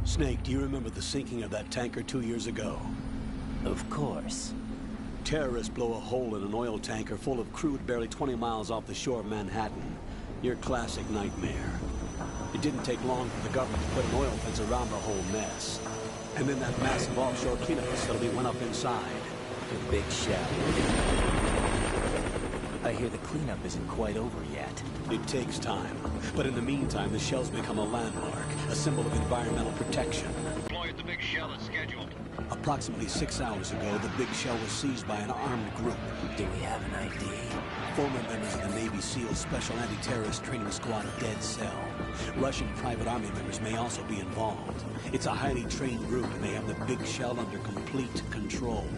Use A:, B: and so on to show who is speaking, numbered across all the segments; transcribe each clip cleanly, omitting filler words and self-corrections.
A: Snake, do you remember the sinking of that tanker 2 years ago?
B: Of course.
A: Terrorists blow a hole in an oil tanker full of crude barely 20 miles off the shore of Manhattan. Your classic nightmare. It didn't take long for the government to put an oil fence around the whole mess. And then that massive offshore cleanup facility went up inside.
B: The big shell. I hear the cleanup isn't quite over yet.
A: It takes time. But in the meantime, the shell's become a landmark, a symbol of environmental protection.
C: Deploy at the big shell as scheduled.
A: Approximately 6 hours ago, the big shell was seized by an armed group.
B: Do we have an ID?
A: Former members of the Navy SEAL Special Anti-Terrorist Training Squad Dead Cell. Russian private army members may also be involved. It's a highly trained group, and they have the big shell under complete control.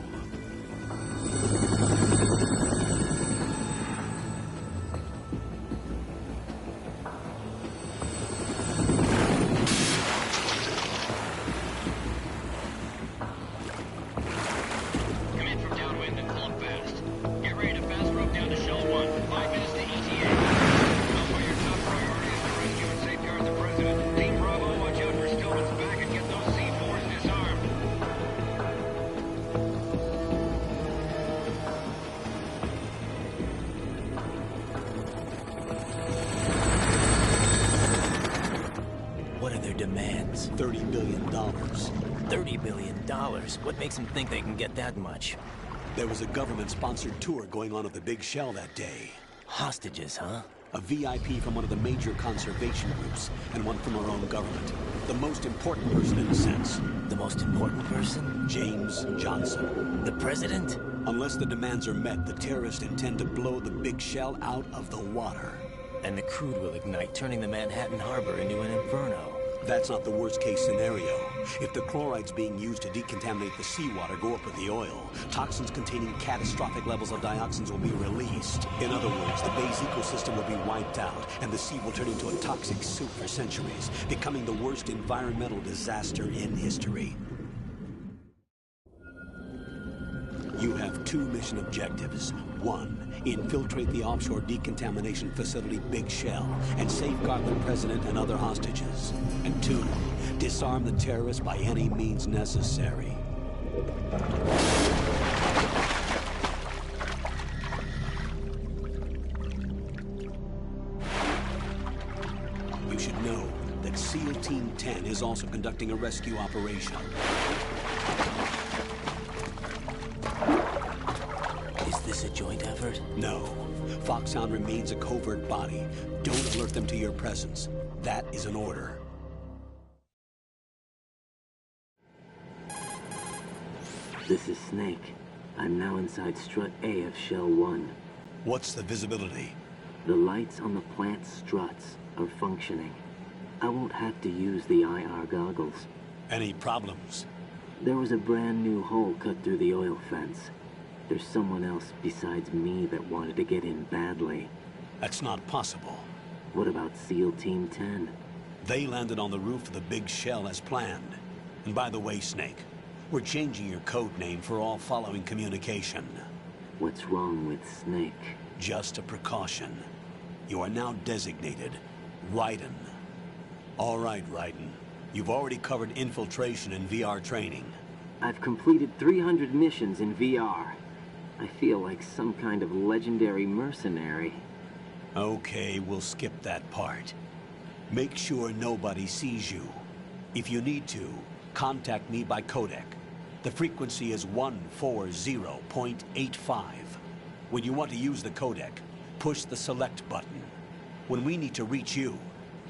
B: Demands.
A: $30 billion.
B: $30 billion? What makes them think they can get that much?
A: There was a government-sponsored tour going on at the big shell that day.
B: Hostages, huh?
A: A VIP from one of the major conservation groups, and one from our own government. The most important person in a sense.
B: The most important person?
A: James Johnson.
B: The president?
A: Unless the demands are met, the terrorists intend to blow the big shell out of the water.
B: And the crude will ignite, turning the Manhattan Harbor into an inferno.
A: That's not the worst-case scenario. If the chlorides being used to decontaminate the seawater go up with the oil, toxins containing catastrophic levels of dioxins will be released. In other words, the bay's ecosystem will be wiped out, and the sea will turn into a toxic soup for centuries, becoming the worst environmental disaster in history. You have 2 mission objectives. 1, infiltrate the offshore decontamination facility Big Shell and safeguard the president and other hostages. And 2, disarm the terrorists by any means necessary. You should know that SEAL Team 10 is also conducting a rescue operation.
B: Is this a joint effort?
A: No. Foxhound remains a covert body. Don't alert them to your presence. That is an order.
D: This is Snake. I'm now inside Strut A of Shell 1.
A: What's the visibility?
D: The lights on the plant struts are functioning. I won't have to use the IR goggles.
A: Any problems?
D: There was a brand new hole cut through the oil fence. There's someone else besides me that wanted to get in badly.
A: That's not possible.
D: What about SEAL Team 10?
A: They landed on the roof of the Big Shell as planned. And by the way, Snake, we're changing your code name for all following communication.
D: What's wrong with Snake?
A: Just a precaution. You are now designated Raiden. All right, Raiden. You've already covered infiltration and VR training.
D: I've completed 300 missions in VR. I feel like some kind of legendary mercenary.
A: Okay, we'll skip that part. Make sure nobody sees you. If you need to, contact me by codec. The frequency is 140.85. When you want to use the codec, push the select button. When we need to reach you,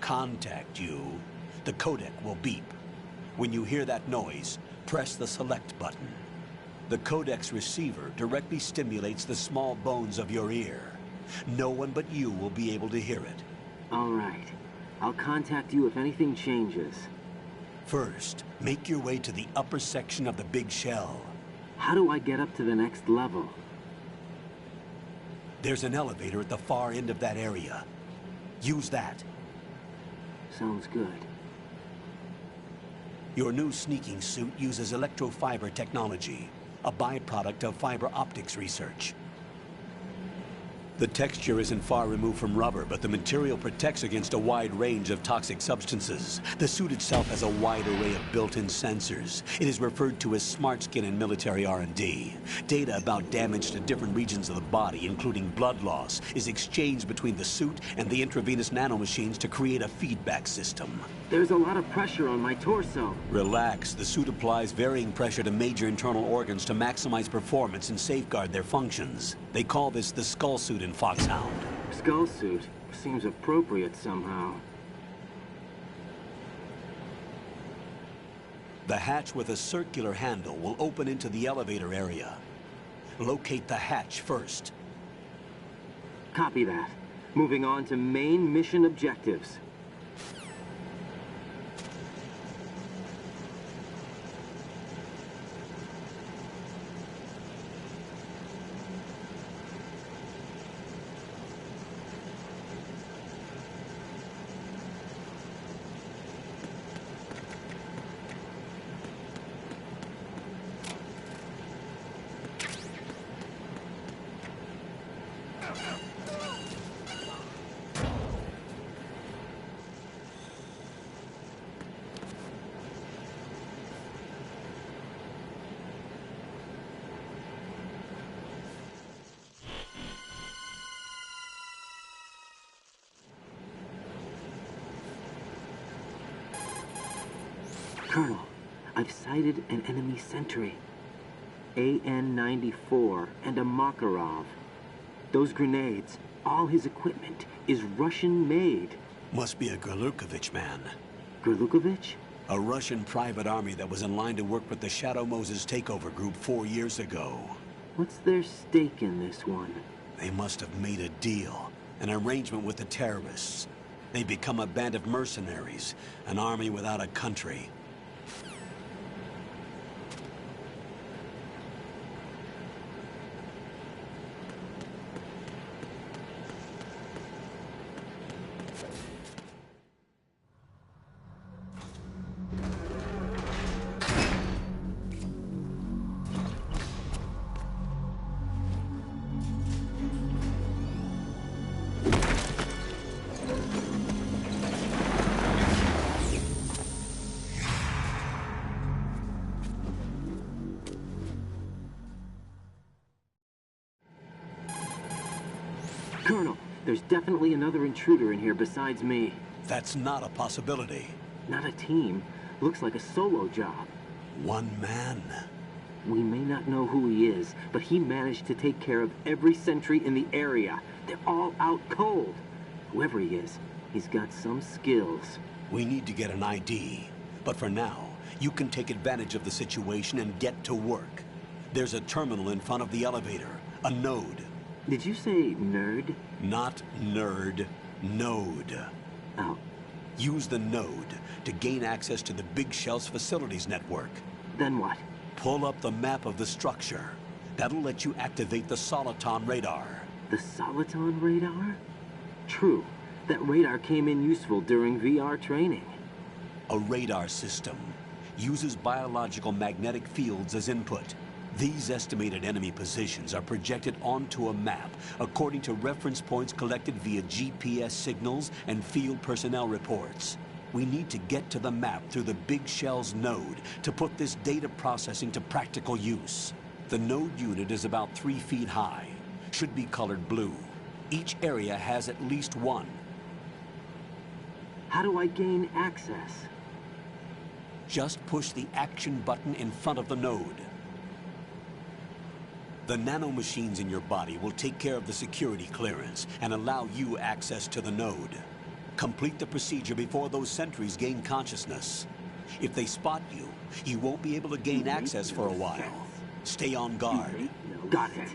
A: contact you, the codec will beep. When you hear that noise, press the select button. The codec's receiver directly stimulates the small bones of your ear. No one but you will be able to hear it.
D: All right. I'll contact you if anything changes.
A: First, make your way to the upper section of the Big Shell.
D: How do I get up to the next level?
A: There's an elevator at the far end of that area. Use that.
D: Sounds good.
A: Your new sneaking suit uses electrofiber technology, a byproduct of fiber optics research. The texture isn't far removed from rubber, but the material protects against a wide range of toxic substances. The suit itself has a wide array of built-in sensors. It is referred to as smart skin in military R&D. Data about damage to different regions of the body, including blood loss, is exchanged between the suit and the intravenous nanomachines to create a feedback system.
D: There's a lot of pressure on my torso.
A: Relax. The suit applies varying pressure to major internal organs to maximize performance and safeguard their functions. They call this the skull suit in Foxhound.
D: Skull suit seems appropriate somehow.
A: The hatch with a circular handle will open into the elevator area. Locate the hatch first.
D: Copy that. Moving on to main mission objectives. Colonel, I've sighted an enemy sentry. AN-94 and a Makarov. Those grenades, all his equipment, is Russian-made.
A: Must be a Gorlukovich man.
D: Gorlukovich?
A: A Russian private army that was in line to work with the Shadow Moses takeover group 4 years ago.
D: What's their stake in this one?
A: They must have made a deal, an arrangement with the terrorists. They become a band of mercenaries, an army without a country.
D: Colonel, there's definitely another intruder in here besides me.
A: That's not a possibility.
D: Not a team. Looks like a solo job.
A: One man.
D: We may not know who he is, but he managed to take care of every sentry in the area. They're all out cold. Whoever he is, he's got some skills.
A: We need to get an ID. But for now, you can take advantage of the situation and get to work. There's a terminal in front of the elevator. A node.
D: Did you say nerd?
A: Not nerd. Node.
D: Oh.
A: Use the node to gain access to the Big Shell's facilities network.
D: Then what?
A: Pull up the map of the structure. That'll let you activate the Soliton radar.
D: The Soliton radar? True. That radar came in useful during VR training.
A: A radar system uses biological magnetic fields as input. These estimated enemy positions are projected onto a map according to reference points collected via GPS signals and field personnel reports. We need to get to the map through the Big Shell's node to put this data processing to practical use. The node unit is about 3 feet high, should be colored blue. Each area has at least one.
D: How do I gain access?
A: Just push the action button in front of the node. The nanomachines in your body will take care of the security clearance and allow you access to the node. Complete the procedure before those sentries gain consciousness. If they spot you, you won't be able to gain access for a while. Stay on guard.
D: Got it.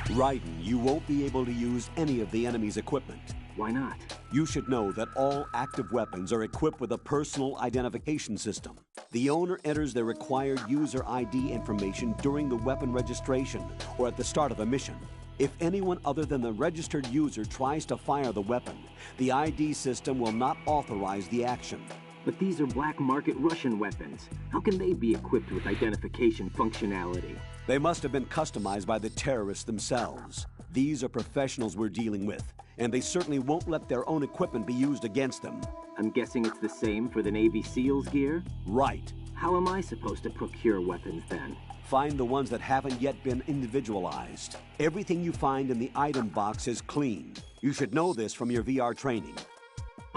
A: Raiden, you won't be able to use any of the enemy's equipment.
D: Why not?
A: You should know that all active weapons are equipped with a personal identification system. The owner enters their required user ID information during the weapon registration or at the start of a mission. If anyone other than the registered user tries to fire the weapon, the ID system will not authorize the action.
D: But these are black market Russian weapons. How can they be equipped with identification functionality?
A: They must have been customized by the terrorists themselves. These are professionals we're dealing with, and they certainly won't let their own equipment be used against them.
D: I'm guessing it's the same for the Navy SEALs gear?
A: Right.
D: How am I supposed to procure weapons then?
A: Find the ones that haven't yet been individualized. Everything you find in the item box is clean. You should know this from your VR training.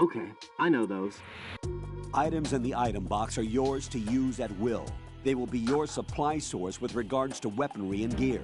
D: Okay, I know those.
A: Items in the item box are yours to use at will. They will be your supply source with regards to weaponry and gear.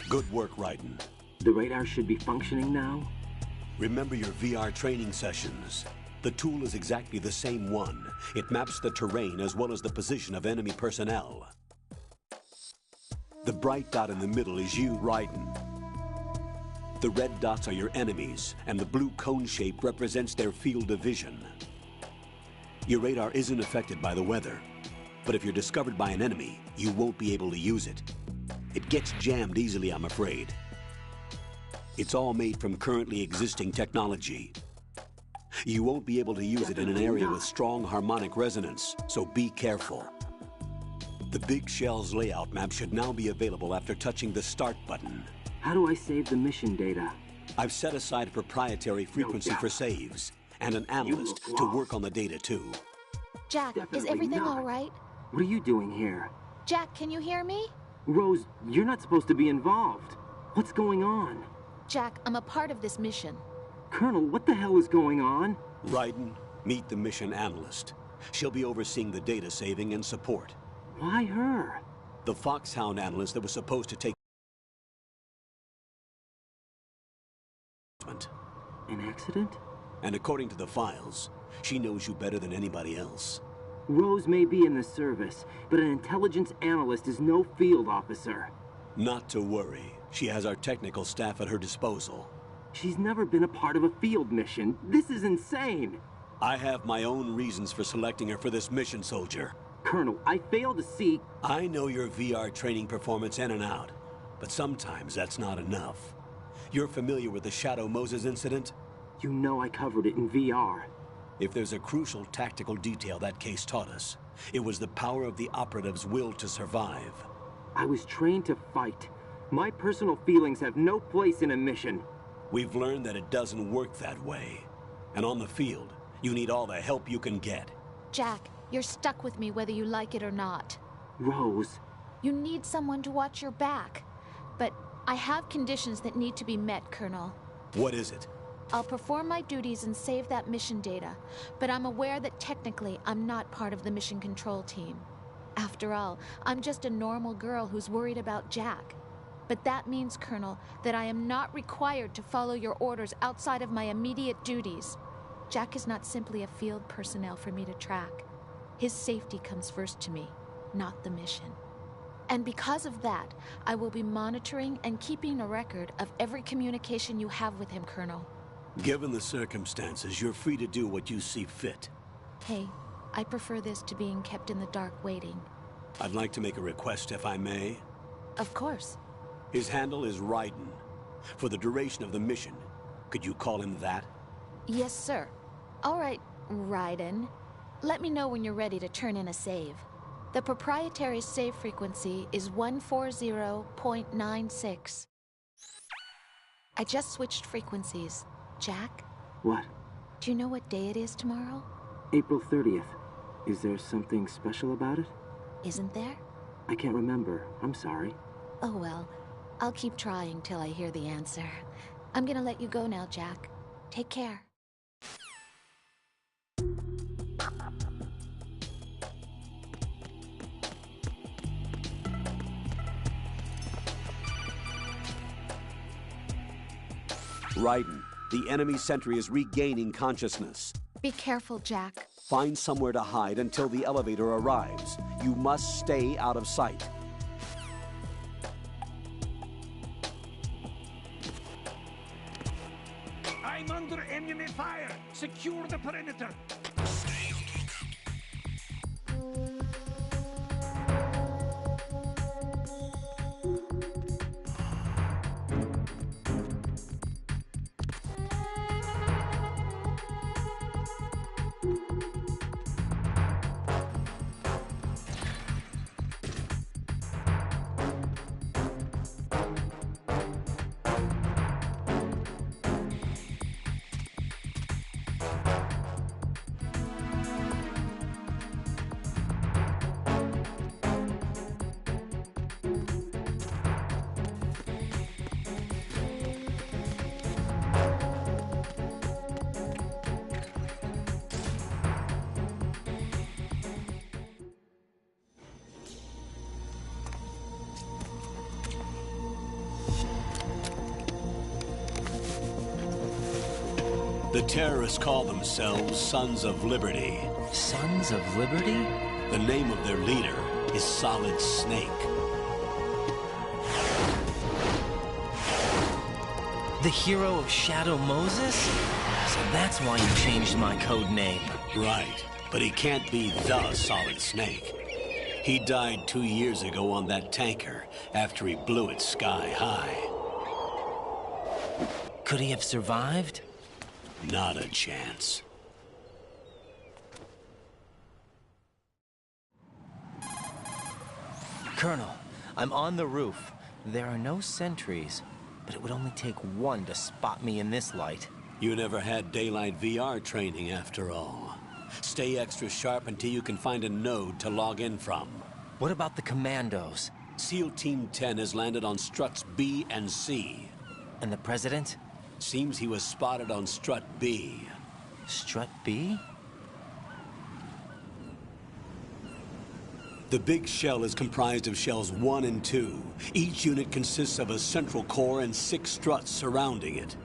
A: Good work, Raiden.
D: The radar should be functioning now?
A: Remember your VR training sessions. The tool is exactly the same one. It maps the terrain as well as the position of enemy personnel. The bright dot in the middle is you, Raiden. The red dots are your enemies, and the blue cone shape represents their field of vision. Your radar isn't affected by the weather, but if you're discovered by an enemy, you won't be able to use it. It gets jammed easily, I'm afraid. It's all made from currently existing technology. You won't be able to use it in an area with strong harmonic resonance, so be careful. The Big Shell's layout map should now be available after touching the Start button.
D: How do I save the mission data?
A: I've set aside a proprietary frequency for saves, and an analyst to work on the data too.
E: Jack, is
D: Definitely
E: everything
D: not.
E: all right?
D: What are you doing here?
E: Jack, can you hear me?
D: Rose, you're not supposed to be involved. What's going on?
E: Jack, I'm a part of this mission.
D: Colonel, what the hell is going on?
A: Raiden, meet the mission analyst. She'll be overseeing the data saving and support.
D: Why her?
A: The Foxhound analyst that was supposed to take
D: An accident?
A: and according to the files, she knows you better than anybody else.
D: Rose may be in the service, but an intelligence analyst is no field officer.
A: Not to worry. She has our technical staff at her disposal.
D: She's never been a part of a field mission. This is insane.
A: I have my own reasons for selecting her for this mission, soldier.
D: Colonel, I fail to see...
A: I know your VR training performance in and out, but sometimes that's not enough. You're familiar with the Shadow Moses incident?
D: You know I covered it in VR.
A: If there's a crucial tactical detail that case taught us, it was the power of the operative's will to survive.
D: I was trained to fight. My personal feelings have no place in a mission.
A: We've learned that it doesn't work that way. And on the field, you need all the help you can get.
E: Jack, you're stuck with me whether you like it or not.
D: Rose,
E: You need someone to watch your back. But I have conditions that need to be met, Colonel.
A: What is it?
E: I'll perform my duties and save that mission data, but I'm aware that technically I'm not part of the mission control team. After all, I'm just a normal girl who's worried about Jack. But that means, Colonel, that I am not required to follow your orders outside of my immediate duties. Jack is not simply a field personnel for me to track. His safety comes first to me, not the mission. And because of that, I will be monitoring and keeping a record of every communication you have with him, Colonel.
A: Given the circumstances, you're free to do what you see fit.
E: Hey, I prefer this to being kept in the dark waiting.
A: I'd like to make a request, if I may.
E: Of course.
A: His handle is Raiden. For the duration of the mission, could you call him that?
E: Yes, sir. All right, Raiden. Let me know when you're ready to turn in a save. The proprietary save frequency is 140.96. I just switched frequencies. Jack,
D: What?
E: do you know what day it is tomorrow?
D: April 30th. Is there something special about it?
E: Isn't there?
D: I can't remember. I'm sorry.
E: Oh well, I'll keep trying till I hear the answer. I'm gonna let you go now, Jack. Take care.
A: Raiden, the enemy sentry is regaining consciousness.
E: Be careful, Jack.
A: Find somewhere to hide until the elevator arrives. You must stay out of sight.
F: I'm under enemy fire! Secure the perimeter!
A: The terrorists call themselves Sons of Liberty.
B: Sons of Liberty?
A: The name of their leader is Solid Snake.
B: The hero of Shadow Moses? So that's why you changed my code name.
A: Right, but he can't be the Solid Snake. He died 2 years ago on that tanker after he blew it sky high.
B: Could he have survived?
A: Not a chance.
B: Colonel, I'm on the roof. There are no sentries, but it would only take one to spot me in this light.
A: You never had daylight VR training after all. Stay extra sharp until you can find a node to log in from.
B: What about the commandos?
A: SEAL Team 10 has landed on struts B and C.
B: And the president?
A: Seems he was spotted on strut B.
B: Strut B?
A: The big shell is comprised of shells 1 and 2. Each unit consists of a central core and 6 struts surrounding it.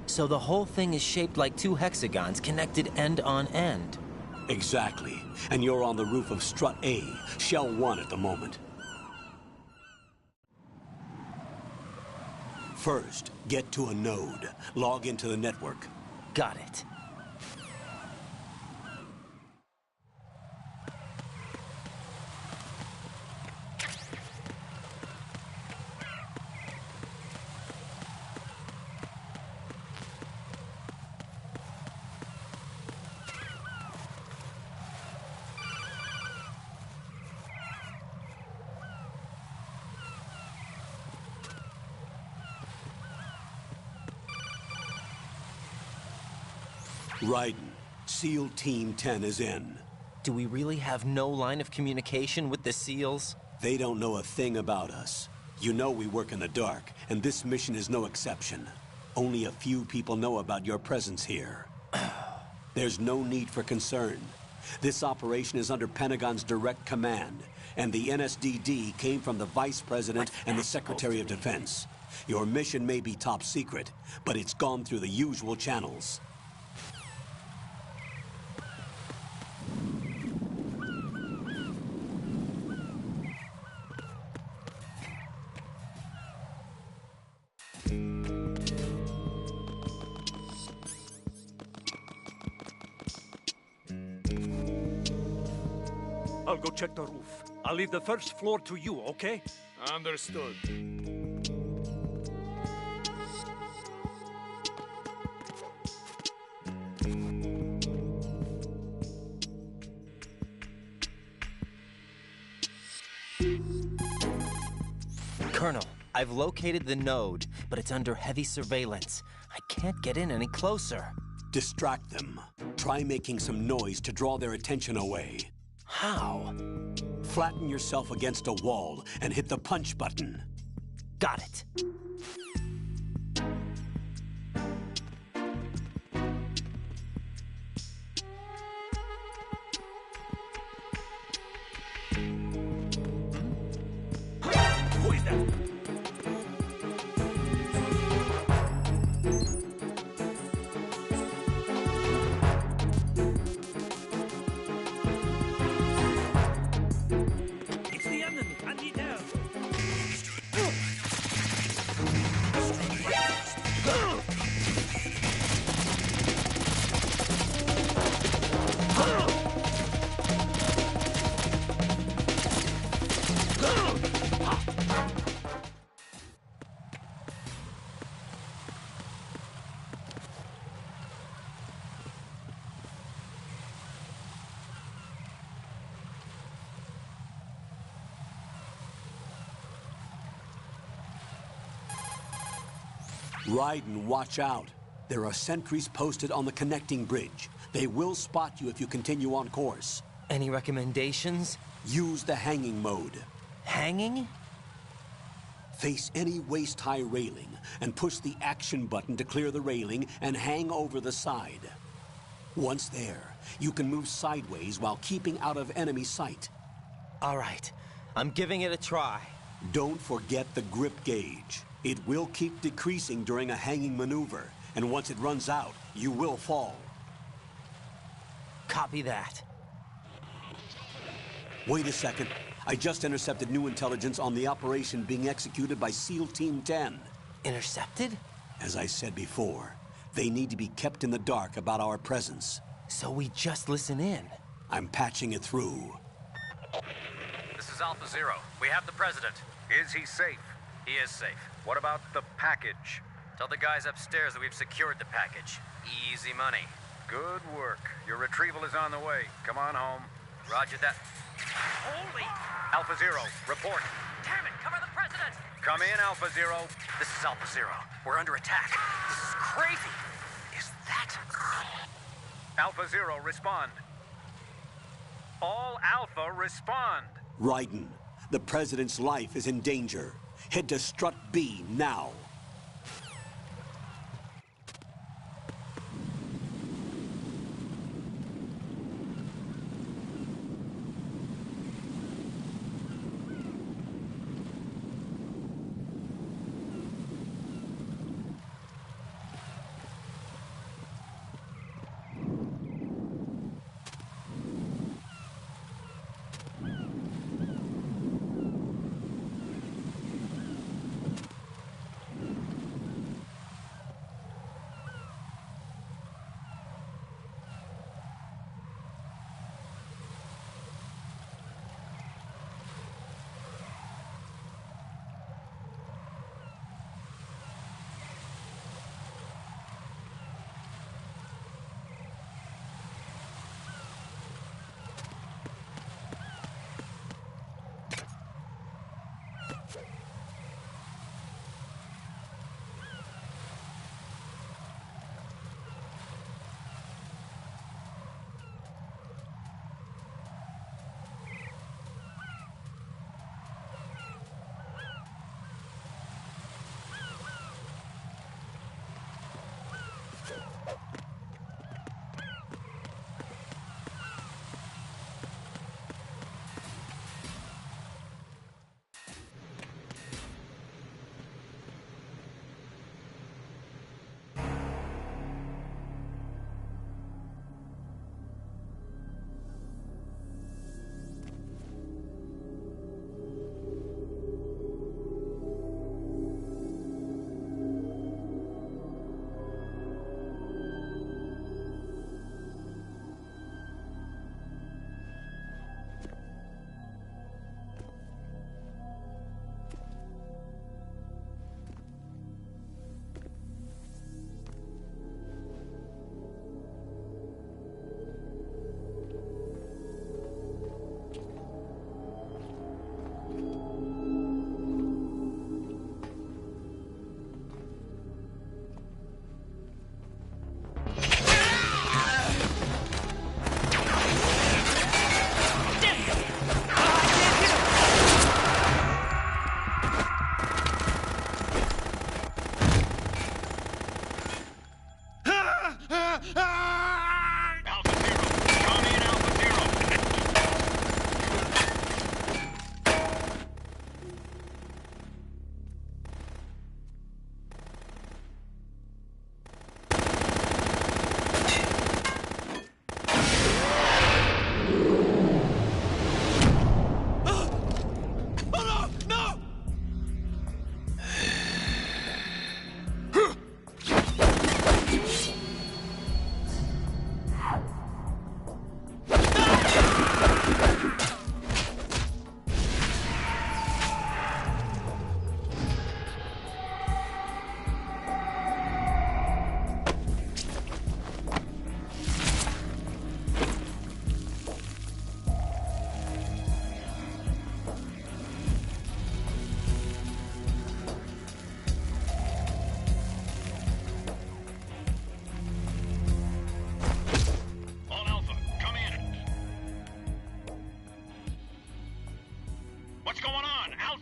B: So the whole thing is shaped like 2 hexagons connected end on end.
A: Exactly. And you're on the roof of strut A, shell 1 at the moment. First, get to a node. Log into the network.
B: Got it.
A: Raiden, SEAL Team 10 is in.
B: Do we really have no line of communication with the SEALs?
A: They don't know a thing about us. You know we work in the dark, and this mission is no exception. Only a few people know about your presence here. There's no need for concern. This operation is under Pentagon's direct command, and the NSDD came from the Vice President and the Secretary of Defense. Your mission may be top secret, but it's gone through the usual channels.
F: I'll go check the roof. I'll leave the first floor to you, okay?
G: Understood.
B: Colonel, I've located the node, but it's under heavy surveillance. I can't get in any closer.
A: Distract them. Try making some noise to draw their attention away.
B: How?
A: Flatten yourself against a wall and hit the punch button.
B: Got it.
F: Who is that? It's the enemy. I need help.
A: Raiden, watch out. There are sentries posted on the connecting bridge. They will spot you if you continue on course.
B: Any recommendations?
A: Use the hanging mode.
B: Hanging?
A: Face any waist-high railing and push the action button to clear the railing and hang over the side. Once there, you can move sideways while keeping out of enemy sight.
B: All right, I'm giving it a try.
A: Don't forget the grip gauge. It will keep decreasing during a hanging maneuver, and once it runs out, you will fall.
B: Copy that.
A: Wait a second. I just intercepted new intelligence on the operation being executed by SEAL Team 10.
B: Intercepted?
A: As I said before, they need to be kept in the dark about our presence.
B: So we just listen in.
A: I'm patching it through.
G: This is Alpha Zero. We have the president.
C: Is he safe?
G: He is safe.
C: What about the package?
G: Tell the guys upstairs that we've secured the package. Easy money.
C: Good work. Your retrieval is on the way. Come on home.
G: Roger that. Holy!
C: Alpha Zero, report.
G: Damn it! Cover the president!
C: Come in, Alpha Zero.
G: This is Alpha Zero. We're under attack. This is crazy. Is that...
C: Alpha Zero, respond. All Alpha, respond.
A: Raiden, the President's life is in danger. Head to Strut B now.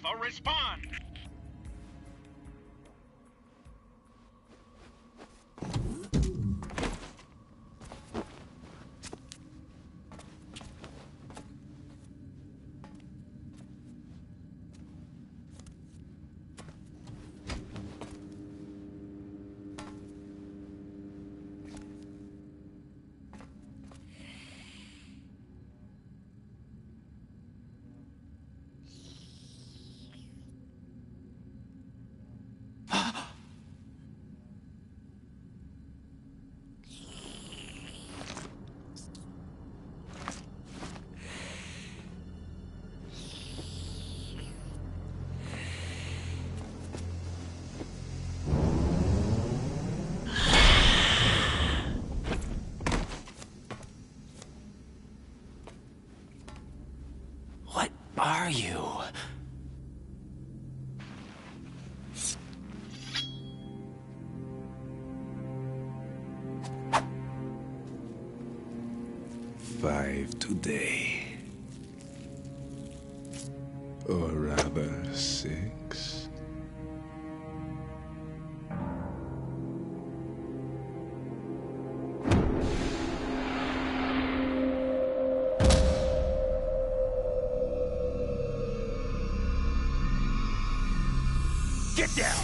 F: Alpha, respond!
B: What are you?
H: Five today. Or rather, 6.
F: Get down!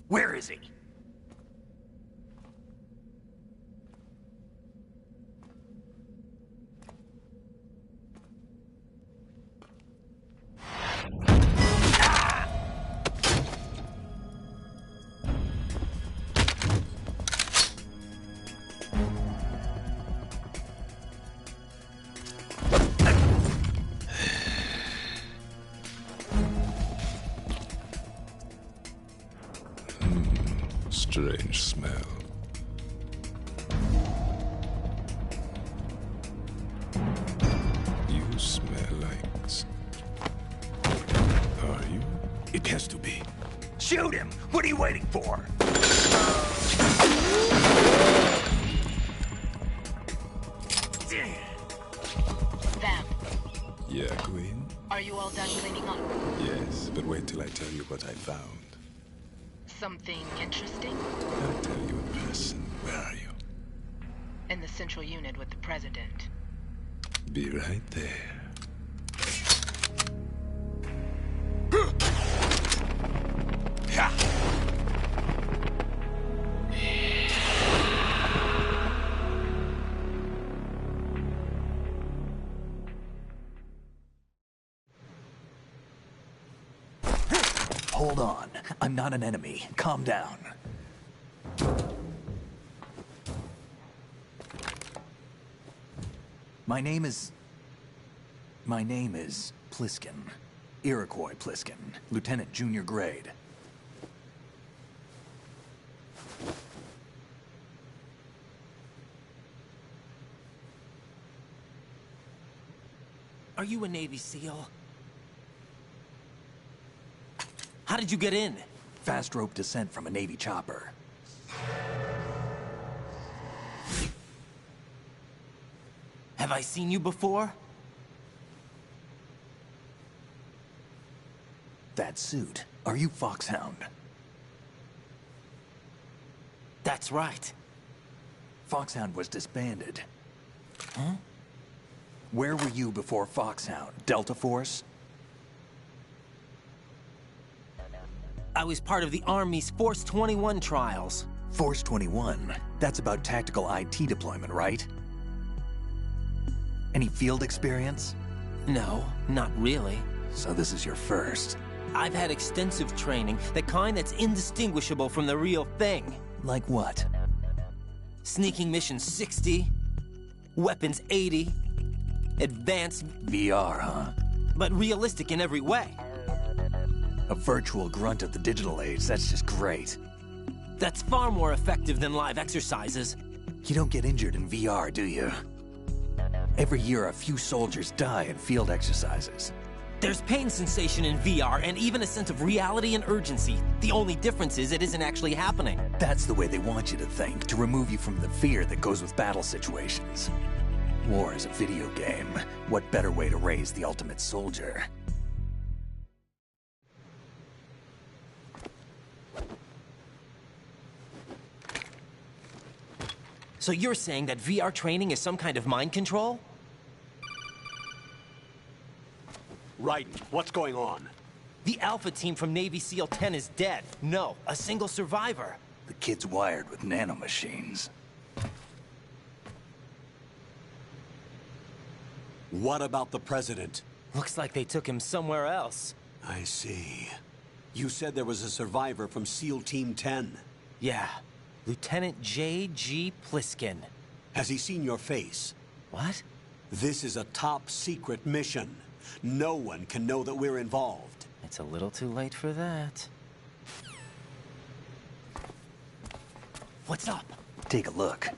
F: Where is he?
H: Strange smell. You smell like... Are you?
F: It has to be. Shoot him! What are you waiting for?
I: Vamp,
H: Yeah, Queen?
I: are you all done cleaning up?
H: Yes, but wait till I tell you what I found.
I: Something interesting?
H: I'll tell you in person. Where are you?
I: In the central unit with the president.
H: Be right there.
F: Hold on. I'm not an enemy. Calm down. My name is Pliskin. Iroquois Pliskin. Lieutenant Junior Grade.
B: Are you a Navy SEAL? How did you get in?
F: Fast rope descent from a Navy chopper.
B: Have I seen you before?
F: That suit. Are you Foxhound?
B: That's right.
F: Foxhound was disbanded. Huh? Where were you before Foxhound? Delta Force?
B: I was part of the Army's Force 21 trials.
F: Force 21? That's about tactical IT deployment, right? Any field experience?
B: No, not really.
F: So this is your first.
B: I've had extensive training, the kind that's indistinguishable from the real thing.
F: Like what?
B: Sneaking Mission 60, Weapons 80, Advanced...
F: VR, huh?
B: But realistic in every way.
F: A virtual grunt of the digital age, that's just great.
B: That's far more effective than live exercises.
F: You don't get injured in VR, do you? Every year, a few soldiers die in field exercises.
B: There's pain sensation in VR and even a sense of reality and urgency. The only difference is it isn't actually happening.
F: That's the way they want you to think, to remove you from the fear that goes with battle situations. War is a video game. What better way to raise the ultimate soldier?
B: So you're saying that VR training is some kind of mind control?
A: Raiden, what's going on?
B: The Alpha team from Navy SEAL 10 is dead. No, a single survivor.
F: The kid's wired with nanomachines.
A: What about the President?
B: Looks like they took him somewhere else.
A: I see. You said there was a survivor from SEAL Team 10.
B: Yeah, Lieutenant J.G. Pliskin.
A: Has he seen your face?
B: What?
A: This is a top secret mission. No one can know that we're involved.
B: It's a little too late for that. What's up?
F: Take a look.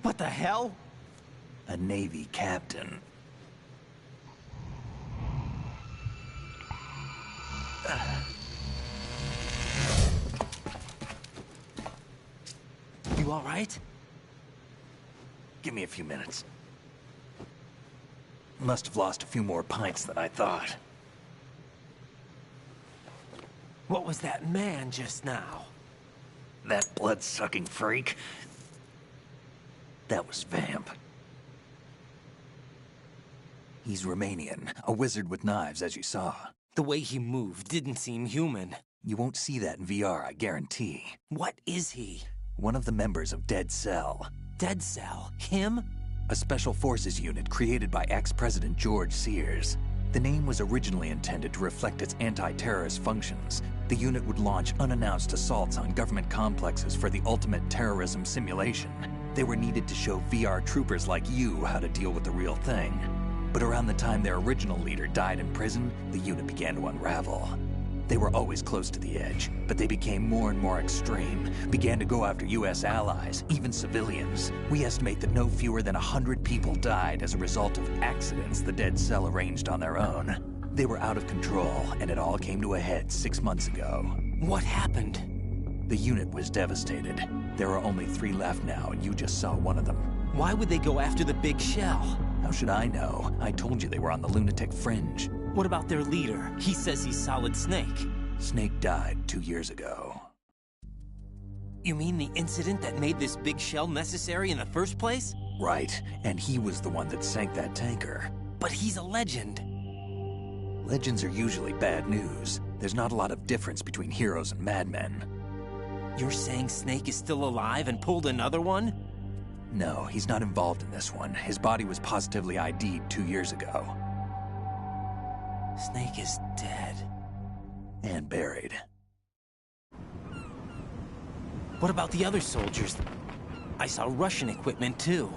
B: What the hell?
F: A Navy captain.
B: You all right?
F: Give me a few minutes. Must have lost a few more pints than I thought.
B: What was that man just now?
F: That blood-sucking freak? That was Vamp. He's Romanian, a wizard with knives, as you saw.
B: The way he moved didn't seem human.
F: You won't see that in VR, I guarantee.
B: What is he?
F: One of the members of Dead Cell.
B: Dead Cell? Him?
F: A special forces unit created by ex-President George Sears. The name was originally intended to reflect its anti-terrorist functions. The unit would launch unannounced assaults on government complexes for the ultimate terrorism simulation. They were needed to show VR troopers like you how to deal with the real thing. But around the time their original leader died in prison, the unit began to unravel. They were always close to the edge, but they became more and more extreme, began to go after U.S. allies, even civilians. We estimate that no fewer than 100 people died as a result of accidents the Dead Cell arranged on their own. They were out of control, and it all came to a head 6 months ago.
B: What happened?
F: The unit was devastated. There are only 3 left now, and you just saw one of them.
B: Why would they go after the big shell?
F: How should I know? I told you they were on the lunatic fringe.
B: What about their leader? He says he's Solid Snake.
F: Snake died 2 years ago.
B: You mean the incident that made this big shell necessary in the first place?
F: Right, and he was the one that sank that tanker.
B: But he's a legend.
F: Legends are usually bad news. There's not a lot of difference between heroes and madmen.
B: You're saying Snake is still alive and pulled another one?
F: No, he's not involved in this one. His body was positively ID'd 2 years ago.
B: Snake is dead.
F: And buried.
B: What about the other soldiers? I saw Russian equipment too.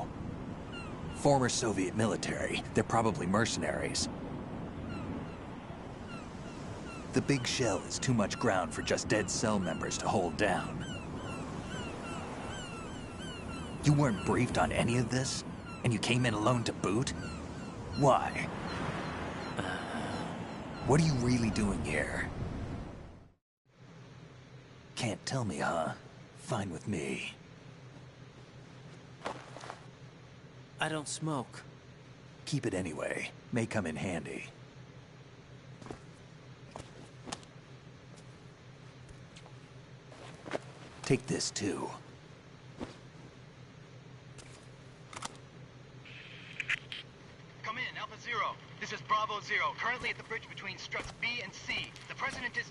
F: Former Soviet military. They're probably mercenaries. The big shell is too much ground for just Dead Cell members to hold down. You weren't briefed on any of this? And you came in alone to boot? Why? What are you really doing here? Can't tell me, huh? Fine with me.
B: I don't smoke.
F: Keep it anyway. May come in handy. Take this too.
G: Come in, Alpha Zero. This is Bravo Zero, currently at the bridge between struts B and C. The President is...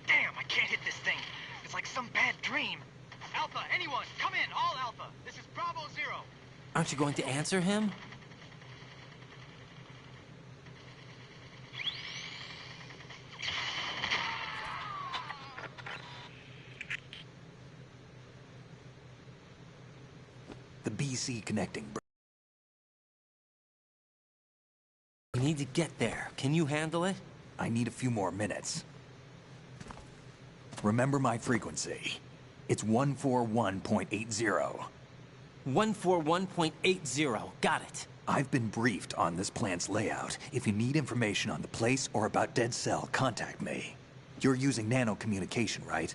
G: Damn, I can't hit this thing. It's like some bad dream. Alpha, anyone, come in, all Alpha. This is Bravo Zero.
B: Aren't you going to answer him?
F: The BC reconnecting, bro.
B: We need to get there. Can you handle it?
F: I need a few more minutes. Remember my frequency. It's 141.80.
B: 141.80. Got it.
F: I've been briefed on this plant's layout. If you need information on the place or about Dead Cell, contact me. You're using nano communication, right?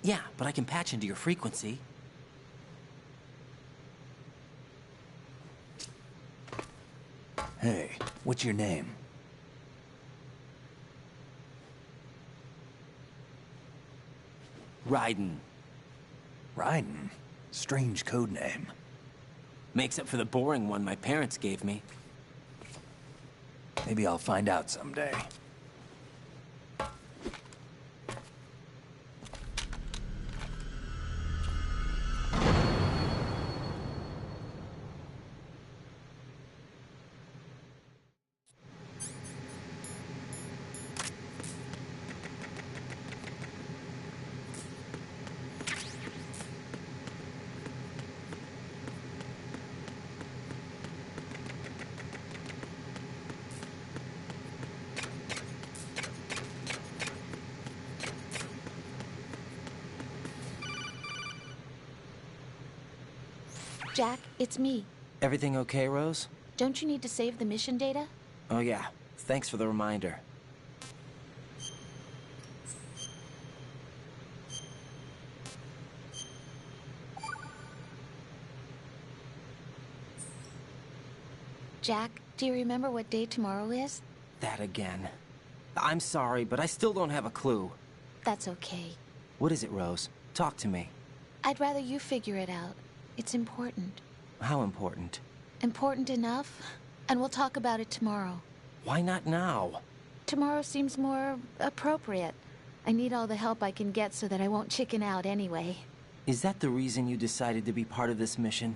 B: Yeah, but I can patch into your frequency.
F: Hey, what's your name?
B: Raiden.
F: Raiden? Strange code name.
B: Makes up for the boring one my parents gave me.
F: Maybe I'll find out someday.
E: Jack, it's me.
B: Everything okay, Rose?
E: Don't you need to save the mission data?
B: Oh yeah. Thanks for the reminder.
E: Jack, do you remember what day tomorrow is?
B: That again. I'm sorry, but I still don't have a clue.
E: That's okay.
B: What is it, Rose? Talk to me.
E: I'd rather you figure it out. It's important.
B: How important?
E: Important enough? And we'll talk about it tomorrow.
B: Why not now?
E: Tomorrow seems more appropriate. I need all the help I can get so that I won't chicken out anyway.
B: Is that the reason you decided to be part of this mission?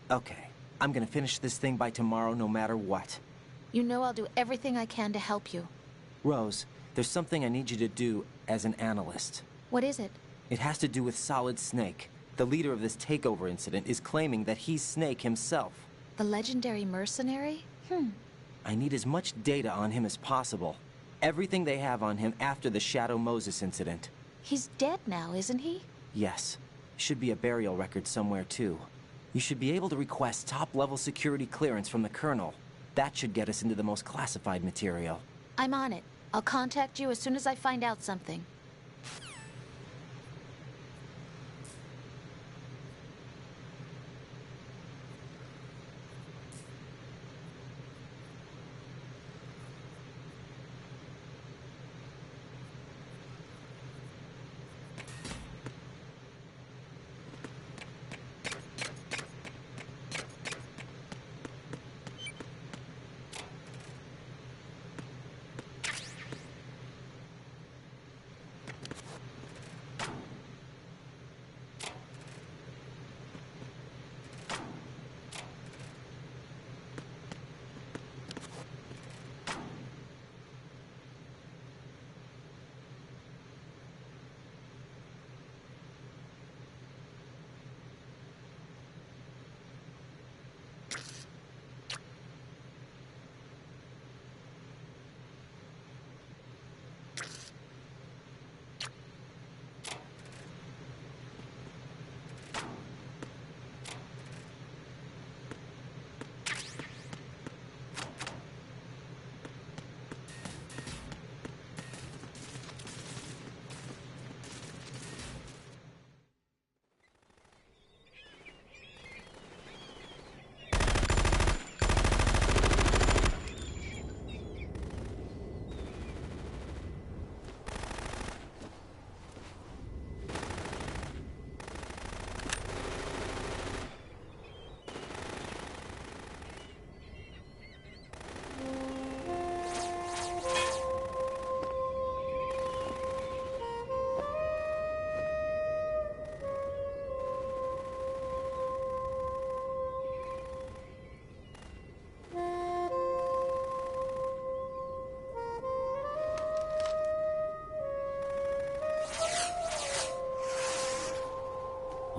B: Okay. I'm gonna finish this thing by tomorrow no matter what.
E: You know I'll do everything I can to help you.
B: Rose, there's something I need you to do as an analyst.
E: What is it?
B: It has to do with Solid Snake. The leader of this takeover incident is claiming that he's Snake himself.
E: The legendary mercenary?
B: I need as much data on him as possible. Everything they have on him after the Shadow Moses incident.
E: He's dead now, isn't he?
B: Yes. Should be a burial record somewhere, too. You should be able to request top-level security clearance from the Colonel. That should get us into the most classified material.
E: I'm on it. I'll contact you as soon as I find out something.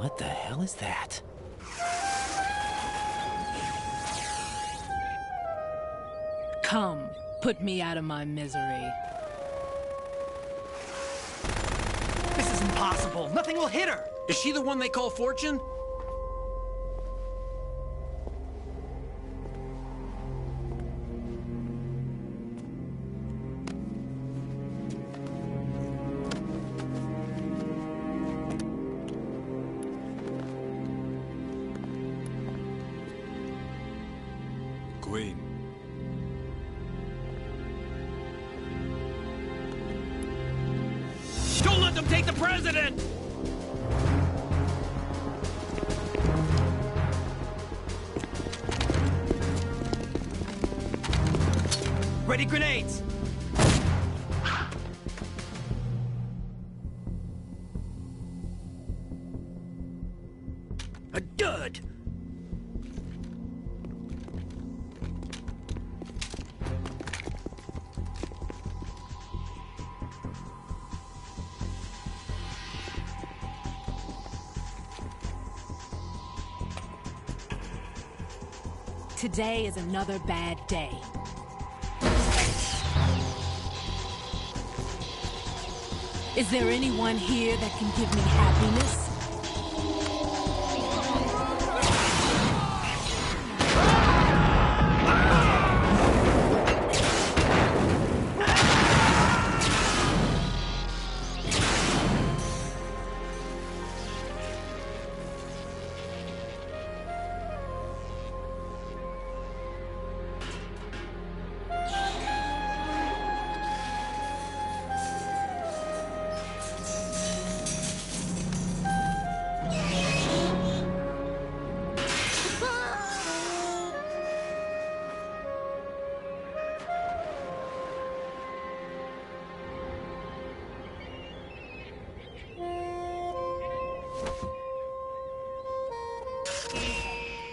B: What the hell is that?
J: Come, put me out of my misery.
K: This is impossible. Nothing will hit her.
L: Is she the one they call Fortune?
H: Queen.
L: Don't let them take the president!
K: Ready grenades!
L: A dud!
J: Today is another bad day. Is there anyone here that can give me happiness?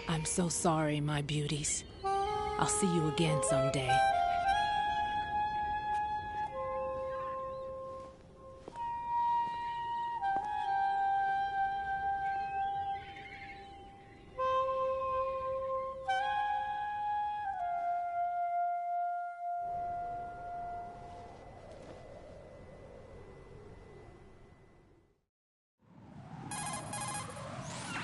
J: I'm so sorry, my beauties. I'll see you again someday.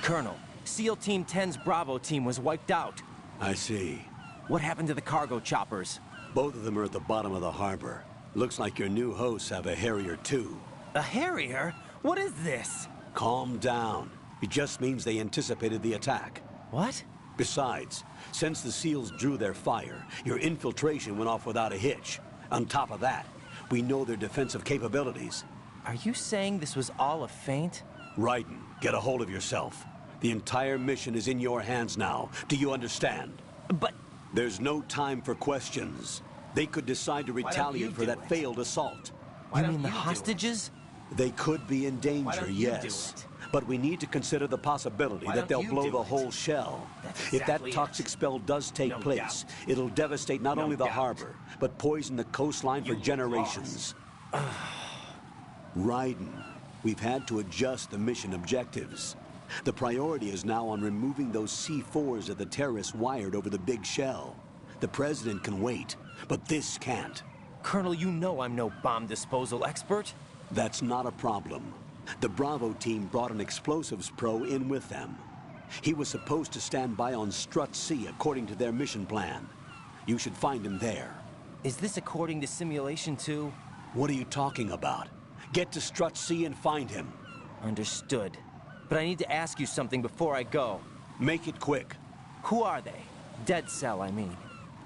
B: Colonel, SEAL Team 10's Bravo team was wiped out.
A: I see.
B: What happened to the cargo choppers?
A: Both of them are at the bottom of the harbor. Looks like your new hosts have a Harrier too.
B: A Harrier? What is this?
A: Calm down. It just means they anticipated the attack.
B: What?
A: Besides, since the SEALs drew their fire, your infiltration went off without a hitch. On top of that, we know their defensive capabilities.
B: Are you saying this was all a feint?
A: Raiden, get a hold of yourself. The entire mission is in your hands now. Do you understand?
B: But...
A: There's no time for questions. They could decide to retaliate for that failed assault.
B: You mean the hostages?
A: They could be in danger, yes. But we need to consider the possibility that they'll blow the whole shell. If that toxic spell does take place, it'll devastate not only the harbor, but poison the coastline for generations. Raiden, we've had to adjust the mission objectives. The priority is now on removing those C4s that the terrorists wired over the big shell. The President can wait, but this can't.
B: Colonel, you know I'm no bomb disposal expert.
A: That's not a problem. The Bravo team brought an explosives pro in with them. He was supposed to stand by on Strut C according to their mission plan. You should find him there.
B: Is this according to Simulation 2?
A: What are you talking about? Get to Strut C and find him.
B: Understood. But I need to ask you something before I go.
A: Make it quick.
B: Who are they? Dead Cell, I mean.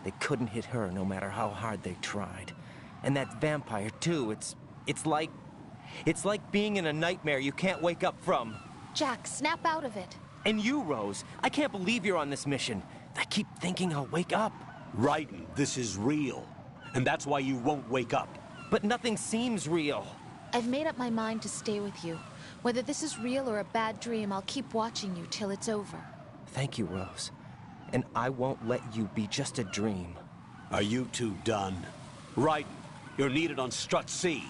B: They couldn't hit her no matter how hard they tried. And that vampire, too, it's like being in a nightmare you can't wake up from.
E: Jack, snap out of it.
B: And you, Rose, I can't believe you're on this mission. I keep thinking I'll wake up.
A: Raiden, this is real. And that's why you won't wake up.
B: But nothing seems real.
E: I've made up my mind to stay with you. Whether this is real or a bad dream, I'll keep watching you till it's over.
B: Thank you, Rose. And I won't let you be just a dream.
A: Are you two done? Raiden, you're needed on Strut C.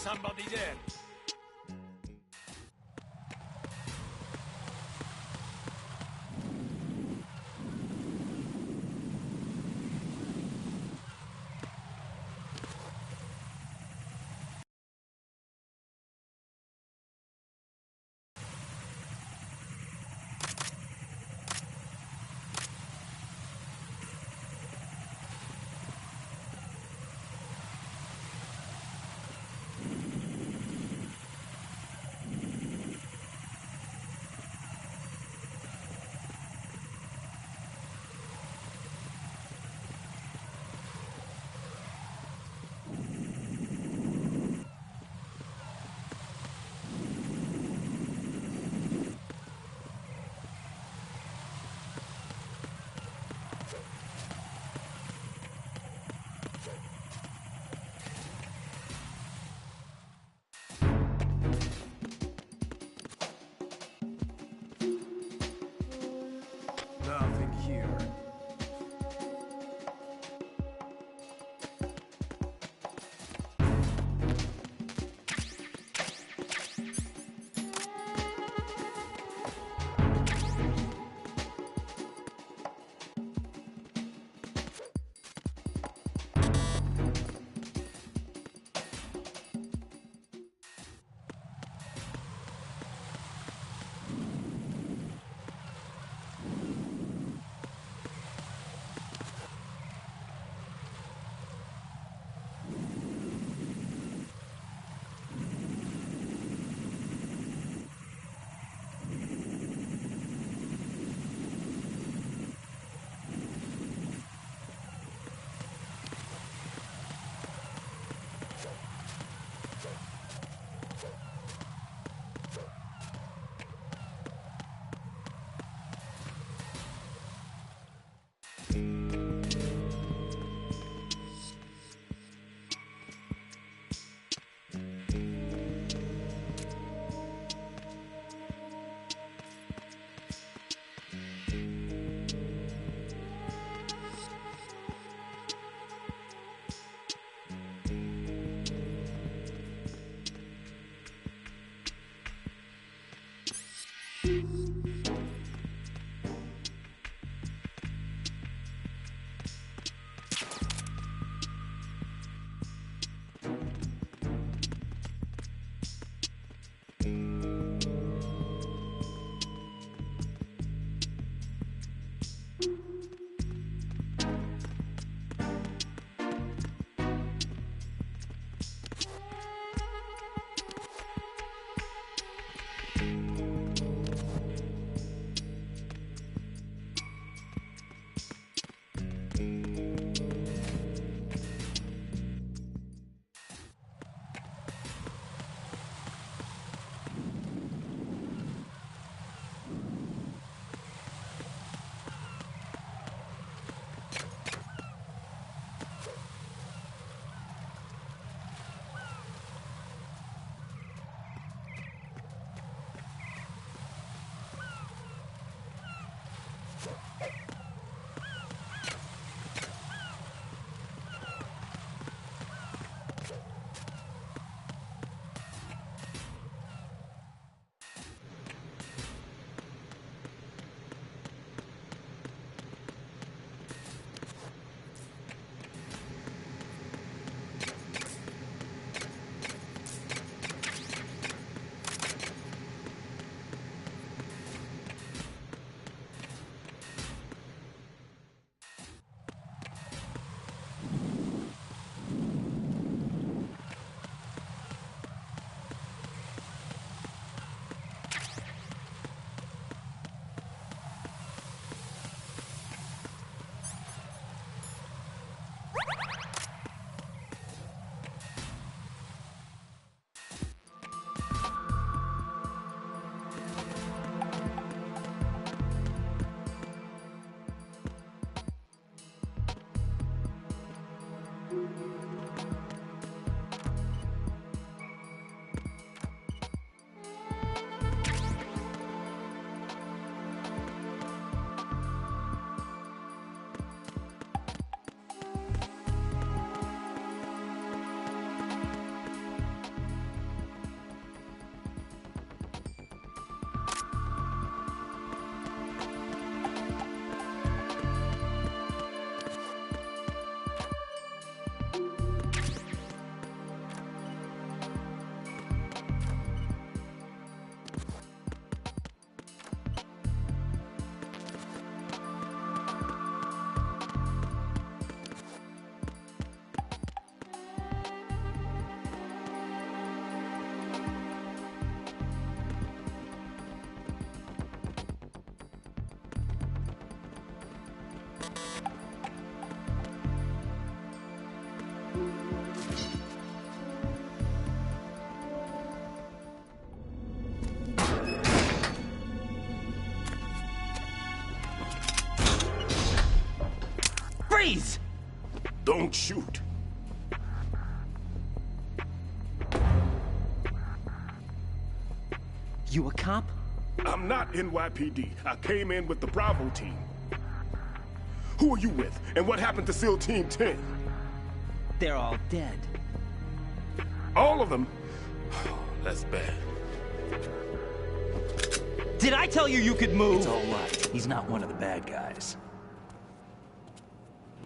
L: Somebody there.
M: Don't shoot.
B: You a cop?
M: I'm not NYPD. I came in with the Bravo team. Who are you with? And what happened to SEAL Team 10?
B: They're all dead.
M: All of them? That's bad.
B: Did I tell you you could move?
F: It's all right. He's not one of the bad guys.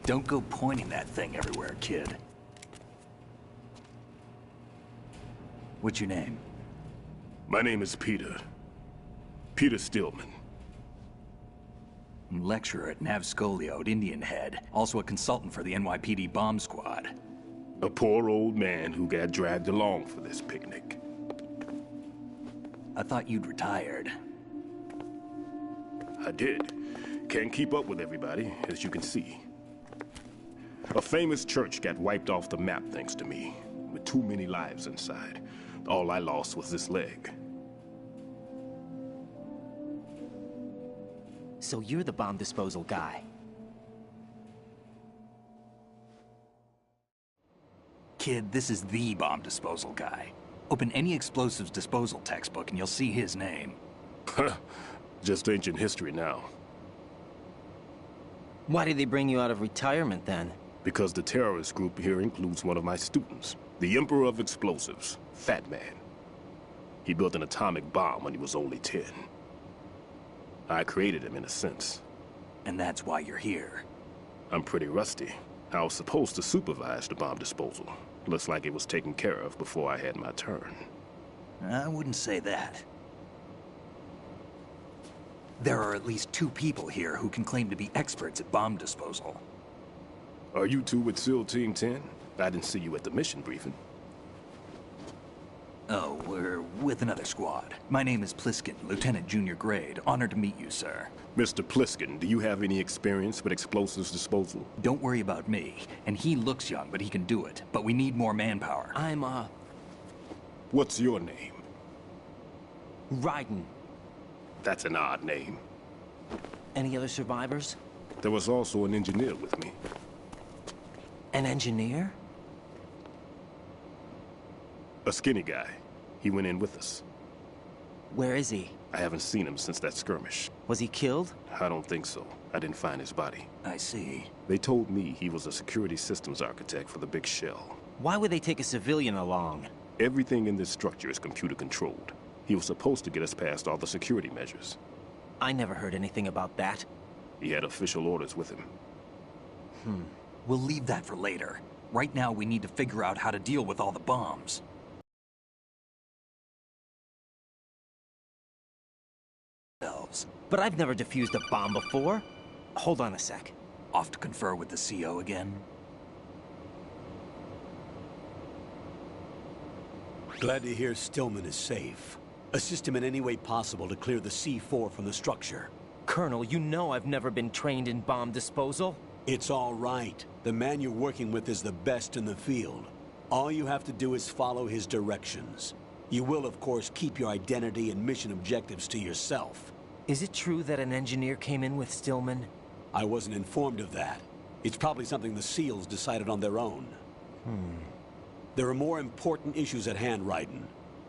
F: Don't go pointing that thing everywhere, kid. What's your name?
M: My name is Peter. Peter Stillman.
F: Lecturer at Navscolio at Indian Head. Also a consultant for the NYPD bomb squad.
M: A poor old man who got dragged along for this picnic.
F: I thought you'd retired.
M: I did. Can't keep up with everybody, as you can see. A famous church got wiped off the map thanks to me, with too many lives inside. All I lost was this leg.
B: So you're the bomb disposal guy.
F: Kid, this is the bomb disposal guy. Open any explosives disposal textbook and you'll see his name.
M: Just ancient history now.
B: Why did they bring you out of retirement then?
M: Because the terrorist group here includes one of my students, the Emperor of Explosives, Fat Man. He built an atomic bomb when he was only 10. I created him in a sense.
F: And that's why you're here.
M: I'm pretty rusty. I was supposed to supervise the bomb disposal. Looks like it was taken care of before I had my turn.
F: I wouldn't say that. There are at least 2 people here who can claim to be experts at bomb disposal.
M: Are you two with SEAL Team 10? I didn't see you at the mission briefing.
F: Oh, we're with another squad. My name is Pliskin, Lieutenant Junior Grade. Honored to meet you, sir.
M: Mr. Pliskin, do you have any experience with explosives disposal?
F: Don't worry about me. And he looks young, but he can do it. But we need more manpower.
B: I'm,
M: What's your name?
B: Raiden.
M: That's an odd name.
B: Any other survivors?
M: There was also an engineer with me.
B: An engineer?
M: A skinny guy. He went in with us.
B: Where is he?
M: I haven't seen him since that skirmish.
B: Was he killed?
M: I don't think so. I didn't find his body.
F: I see.
M: They told me he was a security systems architect for the big shell.
B: Why would they take a civilian along?
M: Everything in this structure is computer controlled. He was supposed to get us past all the security measures.
B: I never heard anything about that.
M: He had official orders with him.
F: We'll leave that for later. Right now, we need to figure out how to deal with all the bombs.
B: But I've never defused a bomb before. Hold on a sec.
F: Off to confer with the CO again?
A: Glad to hear Stillman is safe. Assist him in any way possible to clear the C4 from the structure.
B: Colonel, you know I've never been trained in bomb disposal.
A: It's all right. The man you're working with is the best in the field. All you have to do is follow his directions. You will, of course, keep your identity and mission objectives to yourself.
B: Is it true that an engineer came in with Stillman?
A: I wasn't informed of that. It's probably something the SEALs decided on their own. There are more important issues at hand, Raiden.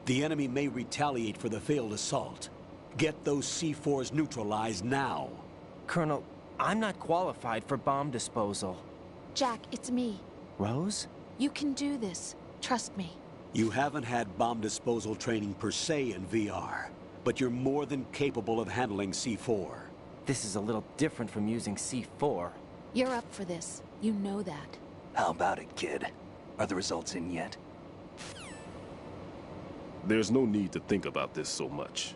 A: The enemy may retaliate for the failed assault. Get those C4s neutralized now.
B: Colonel, I'm not qualified for bomb disposal.
E: Jack, it's me.
B: Rose?
E: You can do this. Trust me.
A: You haven't had bomb disposal training per se in VR, but you're more than capable of handling C4.
B: This is a little different from using C4.
E: You're up for this. You know that.
F: How about it, kid? Are the results in yet?
M: There's no need to think about this so much.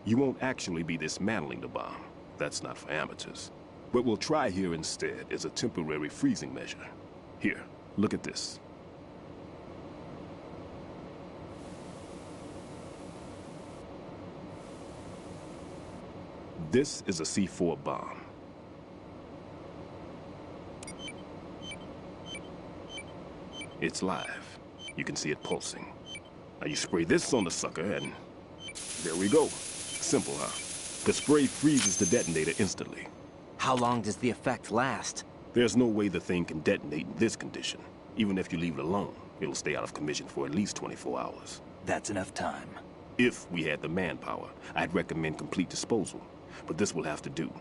M: You won't actually be dismantling the bomb. That's not for amateurs. What we'll try here instead is a temporary freezing measure. Here, look at this. This is a C4 bomb. It's live. You can see it pulsing. Now you spray this on the sucker and there we go. Simple, huh? The spray freezes the detonator instantly.
B: How long does the effect last?
M: There's no way the thing can detonate in this condition. Even if you leave it alone, it'll stay out of commission for at least 24 hours.
F: That's enough time.
M: If we had the manpower, I'd recommend complete disposal. But this will have to do.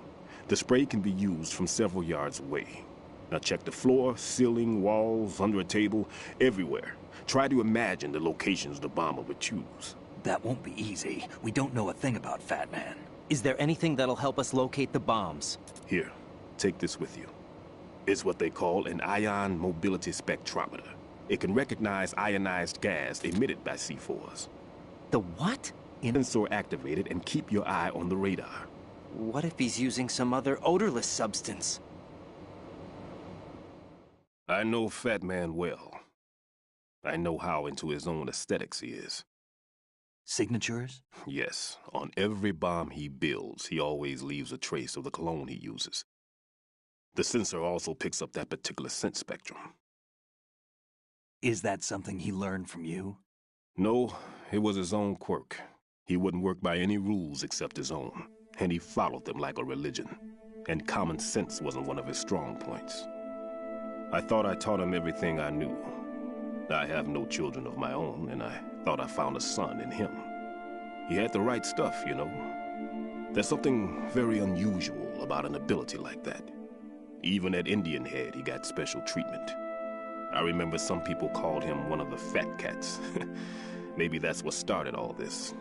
M: The spray can be used from several yards away. Now check the floor, ceiling, walls, under a table, everywhere. Try to imagine the locations the bomber would choose.
F: That won't be easy. We don't know a thing about Fat Man.
B: Is there anything that'll help us locate the bombs?
M: Here, take this with you. It's what they call an ion mobility spectrometer. It can recognize ionized gas emitted by C4s.
B: The what?
M: Sensor activated and keep your eye on the radar.
B: What if he's using some other odorless substance?
M: I know Fat Man well. I know how into his own aesthetics he is.
F: Signatures?
M: Yes. On every bomb he builds, he always leaves a trace of the cologne he uses. The sensor also picks up that particular scent spectrum.
F: Is that something he learned from you?
M: No, it was his own quirk. He wouldn't work by any rules except his own, and he followed them like a religion. And common sense wasn't one of his strong points. I thought I taught him everything I knew. I have no children of my own, and I thought I found a son in him. He had the right stuff, you know. There's something very unusual about an ability like that. Even at Indian Head, he got special treatment. I remember some people called him one of the fat cats. Maybe that's what started all this.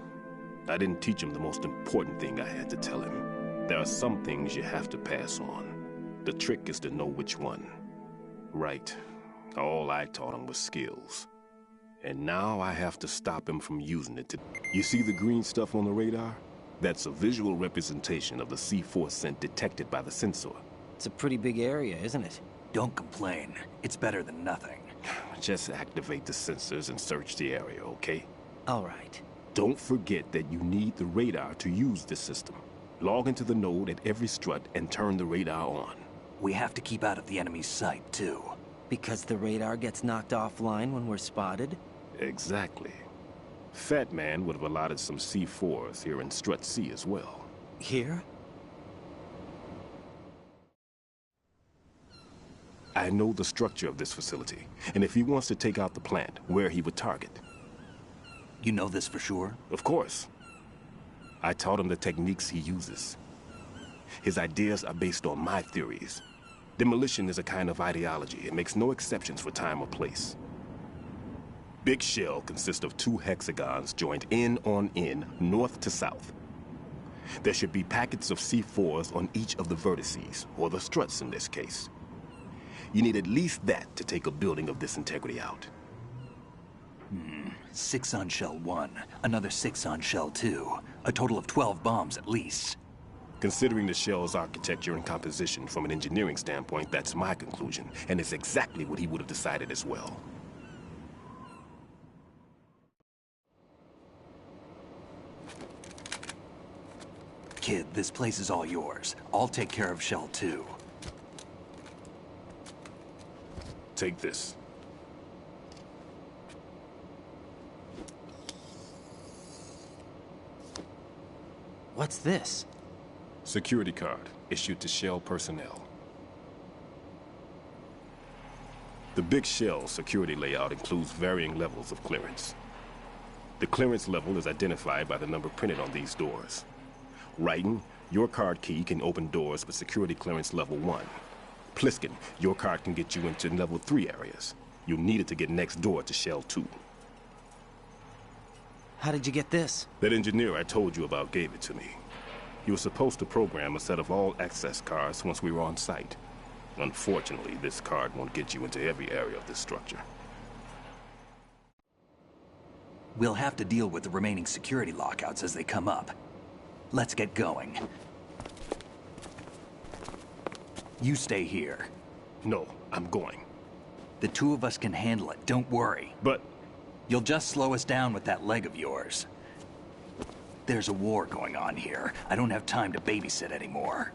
M: I didn't teach him the most important thing I had to tell him. There are some things you have to pass on. The trick is to know which one. Right. All I taught him was skills. And now I have to stop him from using it to... You see the green stuff on the radar? That's a visual representation of the C4 scent detected by the sensor.
B: It's a pretty big area, isn't it?
F: Don't complain. It's better than nothing.
M: Just activate the sensors and search the area, okay?
B: All right.
M: Don't forget that you need the radar to use this system. Log into the node at every strut and turn the radar on.
F: We have to keep out of the enemy's sight, too.
B: Because the radar gets knocked offline when we're spotted?
M: Exactly. Fat Man would have allotted some C4s here in Strut C as well.
B: Here?
M: I know the structure of this facility, and if he wants to take out the plant, where he would target.
F: You know this for sure?
M: Of course. I taught him the techniques he uses. His ideas are based on my theories. Demolition is a kind of ideology. It makes no exceptions for time or place. Big Shell consists of 2 hexagons joined end on end, north to south. There should be packets of C4s on each of the vertices, or the struts in this case. You need at least that to take a building of this integrity out.
F: 6 on Shell 1, another 6 on Shell 2. A total of 12 bombs at least.
M: Considering the shell's architecture and composition from an engineering standpoint, that's my conclusion, and it's exactly what he would have decided as well.
F: Kid, this place is all yours. I'll take care of Shell 2.
M: Take this.
B: What's this?
M: Security card, issued to Shell personnel. The Big Shell security layout includes varying levels of clearance. The clearance level is identified by the number printed on these doors. Raiden, your card key can open doors with security clearance level 1. Pliskin, your card can get you into level 3 areas. You'll need it to get next door to Shell 2.
B: How did you get this?
M: That engineer I told you about gave it to me. He was supposed to program a set of all-access cards once we were on site. Unfortunately, this card won't get you into every area of this structure.
F: We'll have to deal with the remaining security lockouts as they come up. Let's get going. You stay here.
M: No, I'm going.
F: The 2 of us can handle it, don't worry.
M: But...
F: You'll just slow us down with that leg of yours. There's a war going on here. I don't have time to babysit anymore.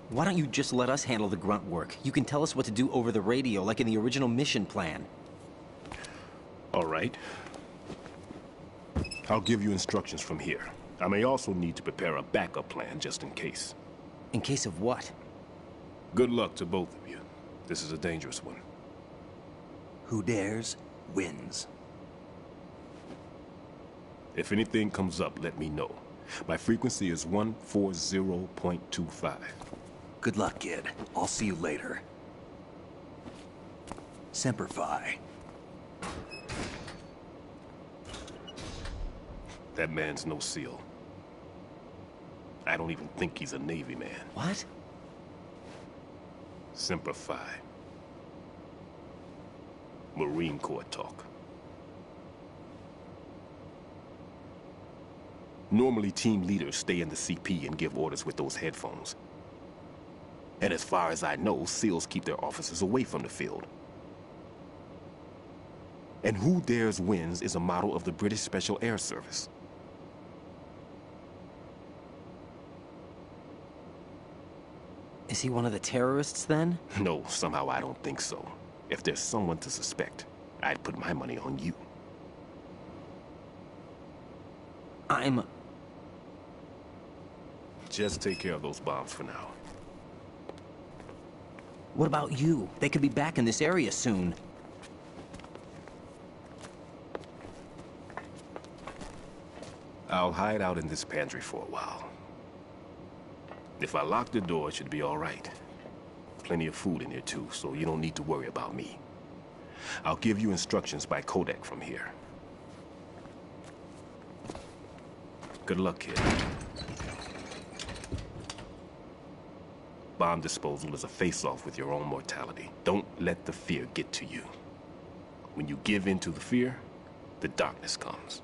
B: Why don't you just let us handle the grunt work? You can tell us what to do over the radio, like in the original mission plan.
M: All right. I'll give you instructions from here. I may also need to prepare a backup plan just in case.
B: In case of what?
M: Good luck to both of you. This is a dangerous one.
F: Who dares, wins.
M: If anything comes up, let me know. My frequency is 140.25.
F: Good luck, kid. I'll see you later. Semper Fi.
M: That man's no SEAL. I don't even think he's a Navy man.
B: What?
M: Semper Fi. Marine Corps talk. Normally, team leaders stay in the CP and give orders with those headphones. And as far as I know, SEALs keep their officers away from the field. And Who Dares Wins is a model of the British Special Air Service.
B: Is he one of the terrorists, then?
M: No, somehow I don't think so. If there's someone to suspect, I'd put my money on you. Just take care of those bombs for now.
B: What about you? They could be back in this area soon.
M: I'll hide out in this pantry for a while. If I lock the door, it should be all right. Plenty of food in here too, so you don't need to worry about me. I'll give you instructions by codec from here. Good luck, kid. Bomb disposal is a face-off with your own mortality. Don't let the fear get to you. When you give in to the fear, the darkness comes.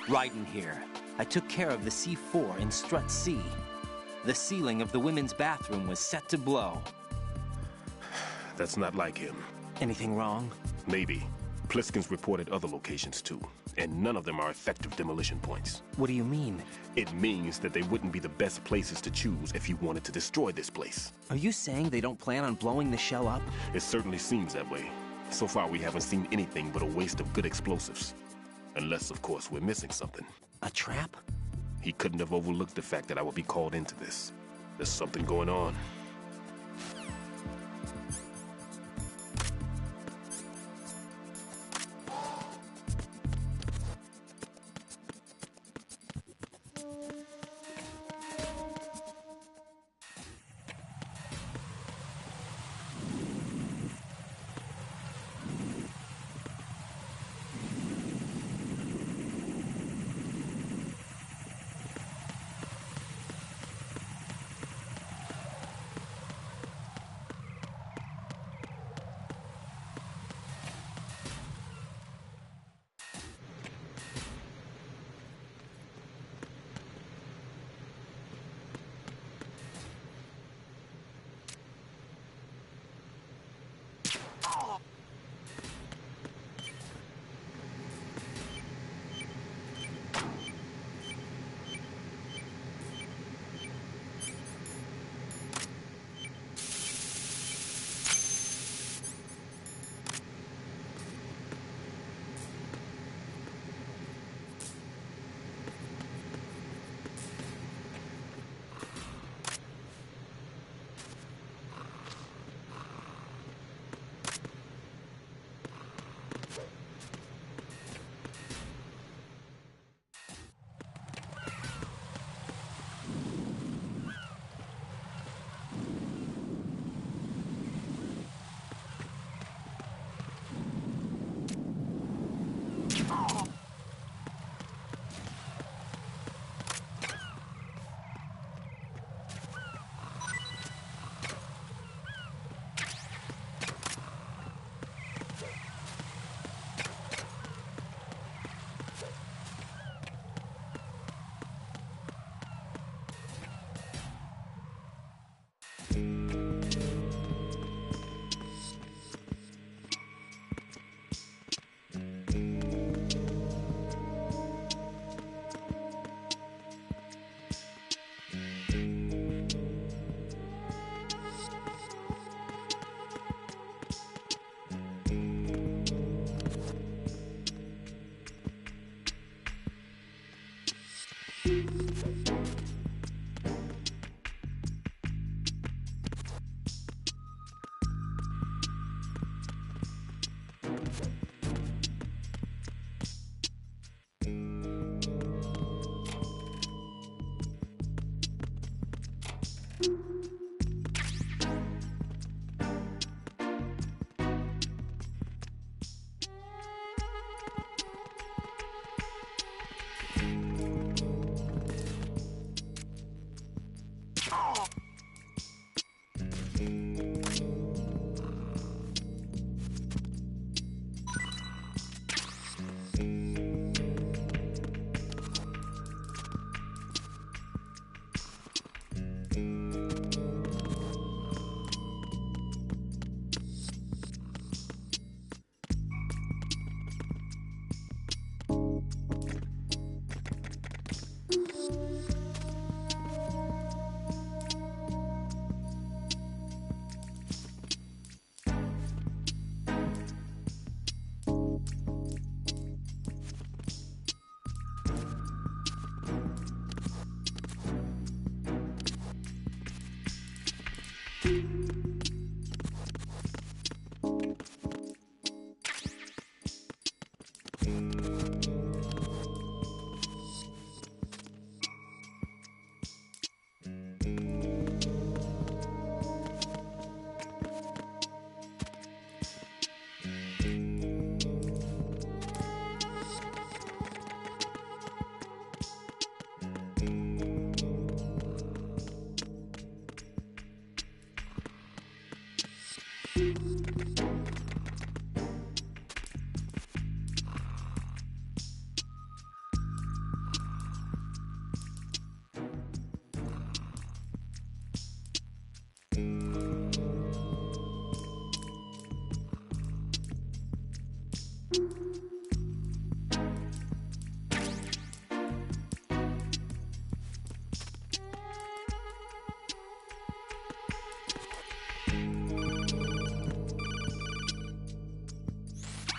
B: Raiden here. I took care of the C4 in Strut C. The ceiling of the women's bathroom was set to blow.
M: That's not like him.
B: Anything wrong?
M: Maybe. Pliskin's reported other locations too, and none of them are effective demolition points.
B: What do you mean?
M: It means that they wouldn't be the best places to choose if you wanted to destroy this place.
B: Are you saying they don't plan on blowing the shell up?
M: It certainly seems that way. So far we haven't seen anything but a waste of good explosives. Unless, of course, we're missing something.
B: A trap?
M: He couldn't have overlooked the fact that I would be called into this. There's something going on.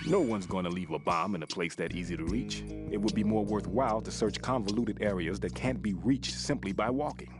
M: No one's going to leave a bomb in a place that easy to reach. It would be more worthwhile to search convoluted areas that can't be reached simply by walking.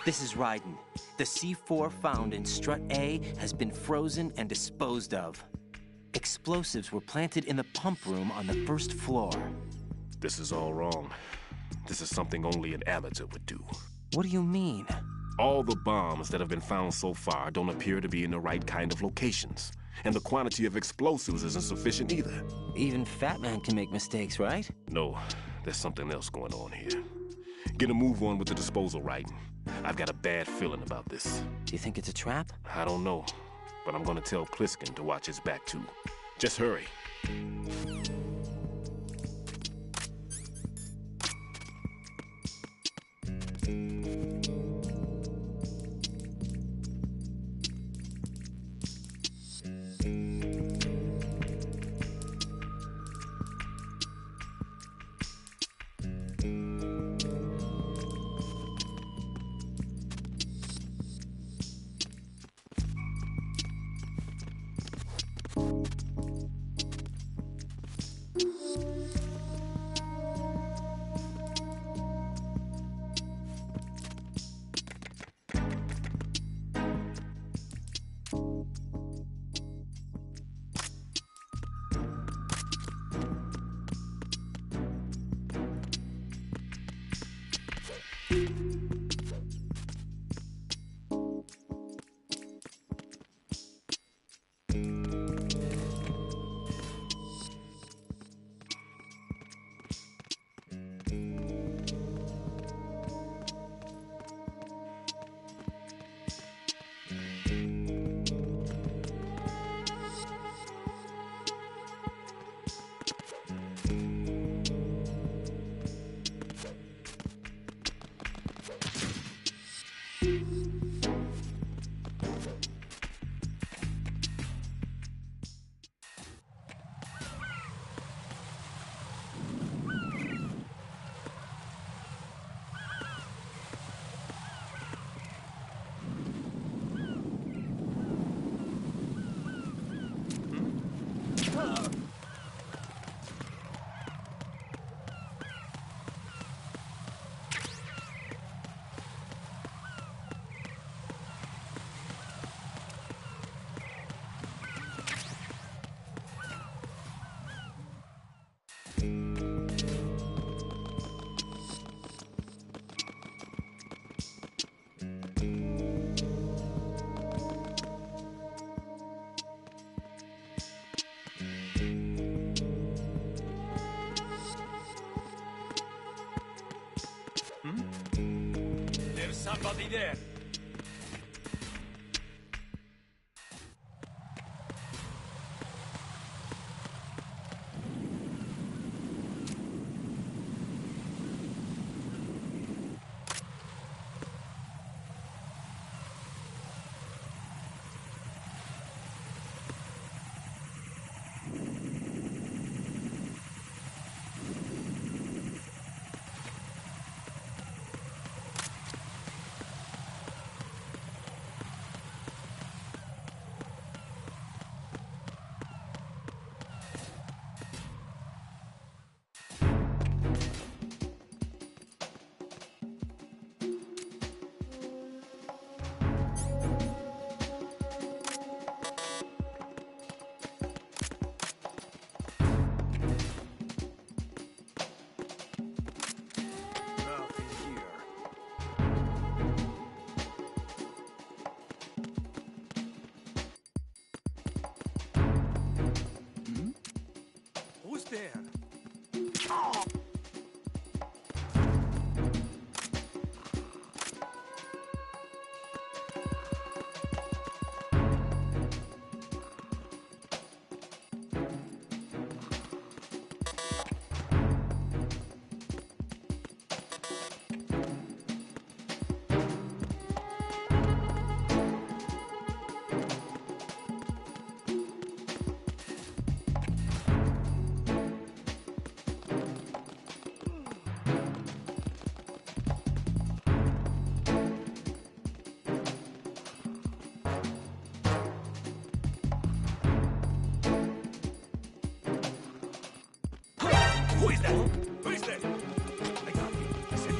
B: This is Raiden. The C4 found in Strut A has been frozen and disposed of. Explosives were planted in the pump room on the first floor.
M: This is all wrong. This is something only an amateur would do.
B: What do you mean?
M: All the bombs that have been found so far don't appear to be in the right kind of locations. And the quantity of explosives isn't sufficient either.
B: Even Fat Man can make mistakes, right?
M: No, there's something else going on here. Get a move on with the disposal, Raiden. I've got a bad feeling about this.
B: Do you think it's a trap?
M: I don't know, but I'm gonna tell Pliskin to watch his back too. Just hurry.
H: there! Who's there?
L: Who is that? Who is that? I got you. I said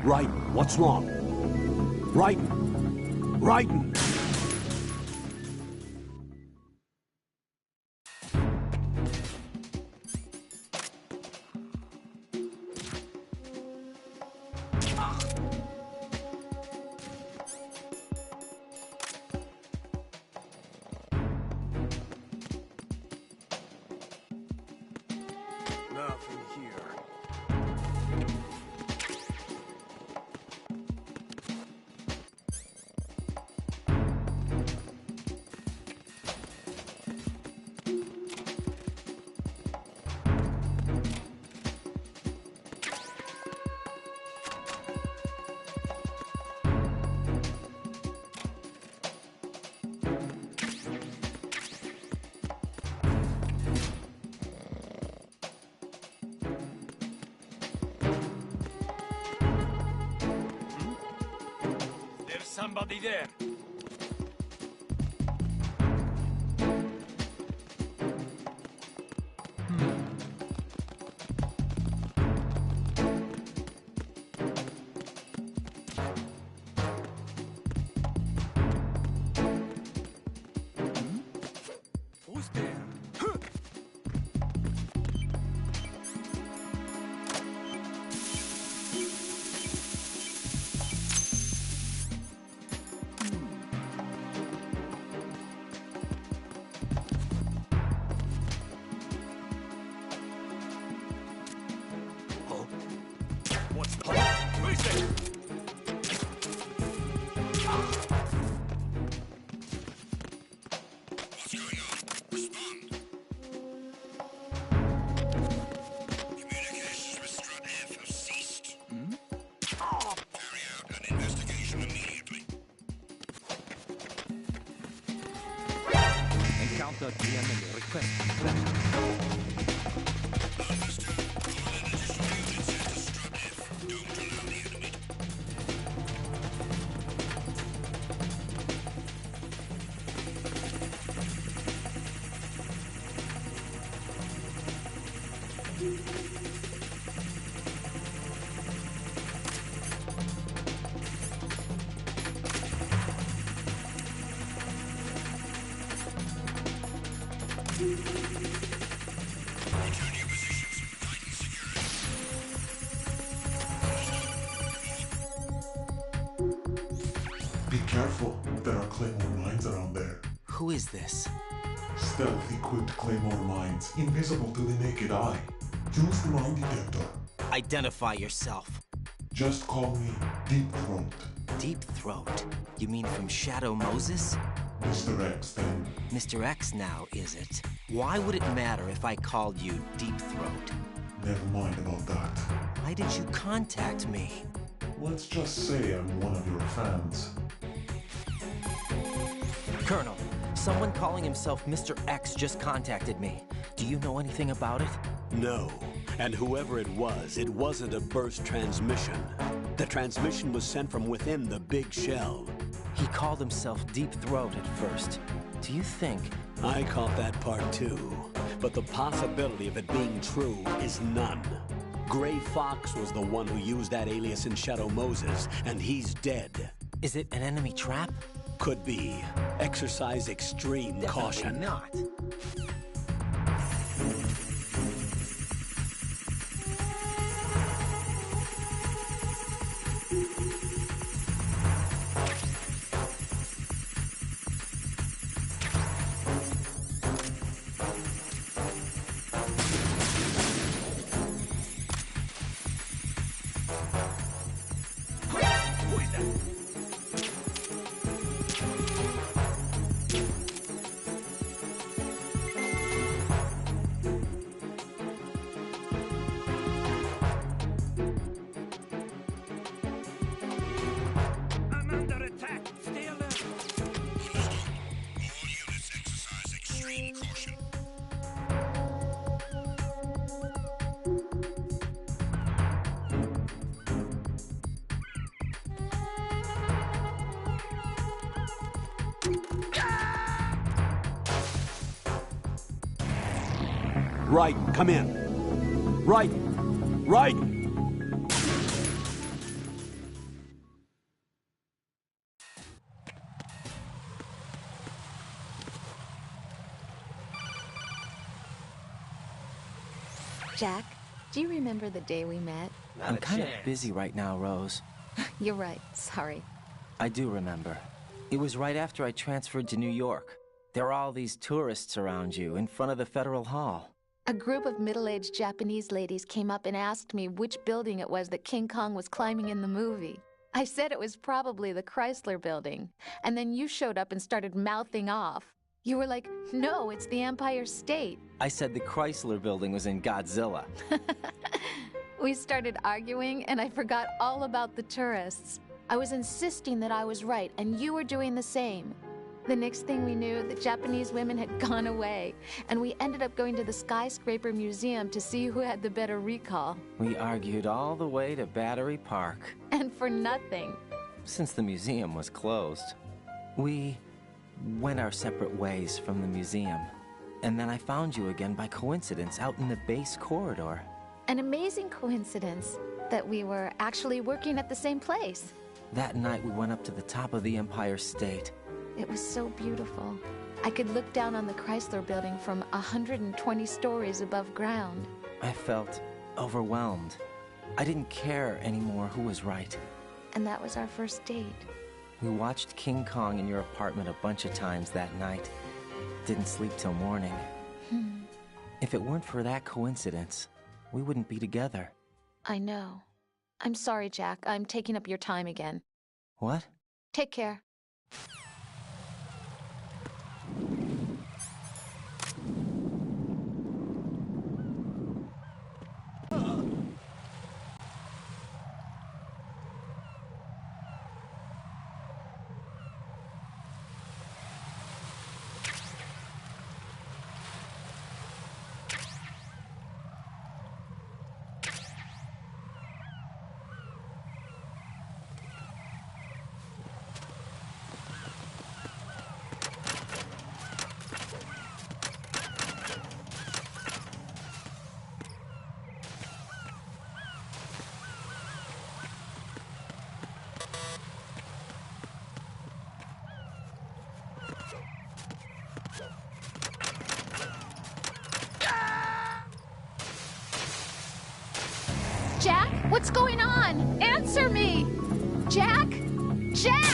A: Raiden, what's wrong? Raiden! Raiden!
H: Nothing here.
L: somebody there.
H: Who's there?
L: What's the Who is there?
N: What's going on? Respond. Communications with Strut F have ceased. Carry out an investigation immediately.
B: Encounter the enemy. Request.
O: Be careful. There are Claymore mines around there.
B: Who is this?
O: Stealth-equipped Claymore mines, invisible to the naked eye. Use the mine detector.
B: Identify yourself.
O: Just call me Deep Throat.
B: Deep Throat? You mean from Shadow Moses?
O: Mr. X, then.
B: Mr. X now, is it? Why would it matter if I called you Deep Throat?
O: Never mind about that.
B: Why did you contact me?
O: Let's just say I'm one of your fans.
B: Colonel, someone calling himself Mr. X just contacted me. Do you know anything about it?
A: No. And whoever it wasn't a burst transmission. The transmission was sent from within the big shell.
B: He called himself Deep Throat at first. Do you think...
A: I caught that part too. But the possibility of it being true is none. Gray Fox was the one who used that alias in Shadow Moses, and he's dead.
B: Is it an enemy trap?
A: Could be. Exercise extreme caution.
B: Not.
A: Right, come in. Right! Right!
E: Jack, do you remember the day we met?
B: I'm kind of busy right now, Rose.
E: You're right, sorry.
B: I do remember. It was right after I transferred to New York. There were all these tourists around you in front of the Federal Hall.
E: A group of middle-aged Japanese ladies came up and asked me which building it was that King Kong was climbing in the movie. I said it was probably the Chrysler Building, and then you showed up and started mouthing off. You were like, no, it's the Empire State.
B: I said the Chrysler Building was in Godzilla.
E: We started arguing, and I forgot all about the tourists. I was insisting that I was right, and you were doing the same. The next thing we knew, the Japanese women had gone away, and we ended up going to the Skyscraper Museum to see who had the better recall.
B: We argued all the way to Battery Park.
E: And for nothing.
B: since the museum was closed. We went our separate ways from the museum. And then I found you again by coincidence out in the base corridor.
E: An amazing coincidence that we were actually working at the same place.
B: That night we went up to the top of the Empire State.
E: It was so beautiful. I could look down on the Chrysler Building from 120 stories above ground.
B: I felt overwhelmed. I didn't care anymore who was right.
E: And that was our first date.
B: We watched King Kong in your apartment a bunch of times that night. Didn't sleep till morning. If it weren't for that coincidence, we wouldn't be together.
E: I know. I'm sorry, Jack. I'm taking up your time again.
B: What?
E: Take care. Jack, what's going on? Answer me! Jack? Jack!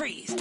K: Freeze!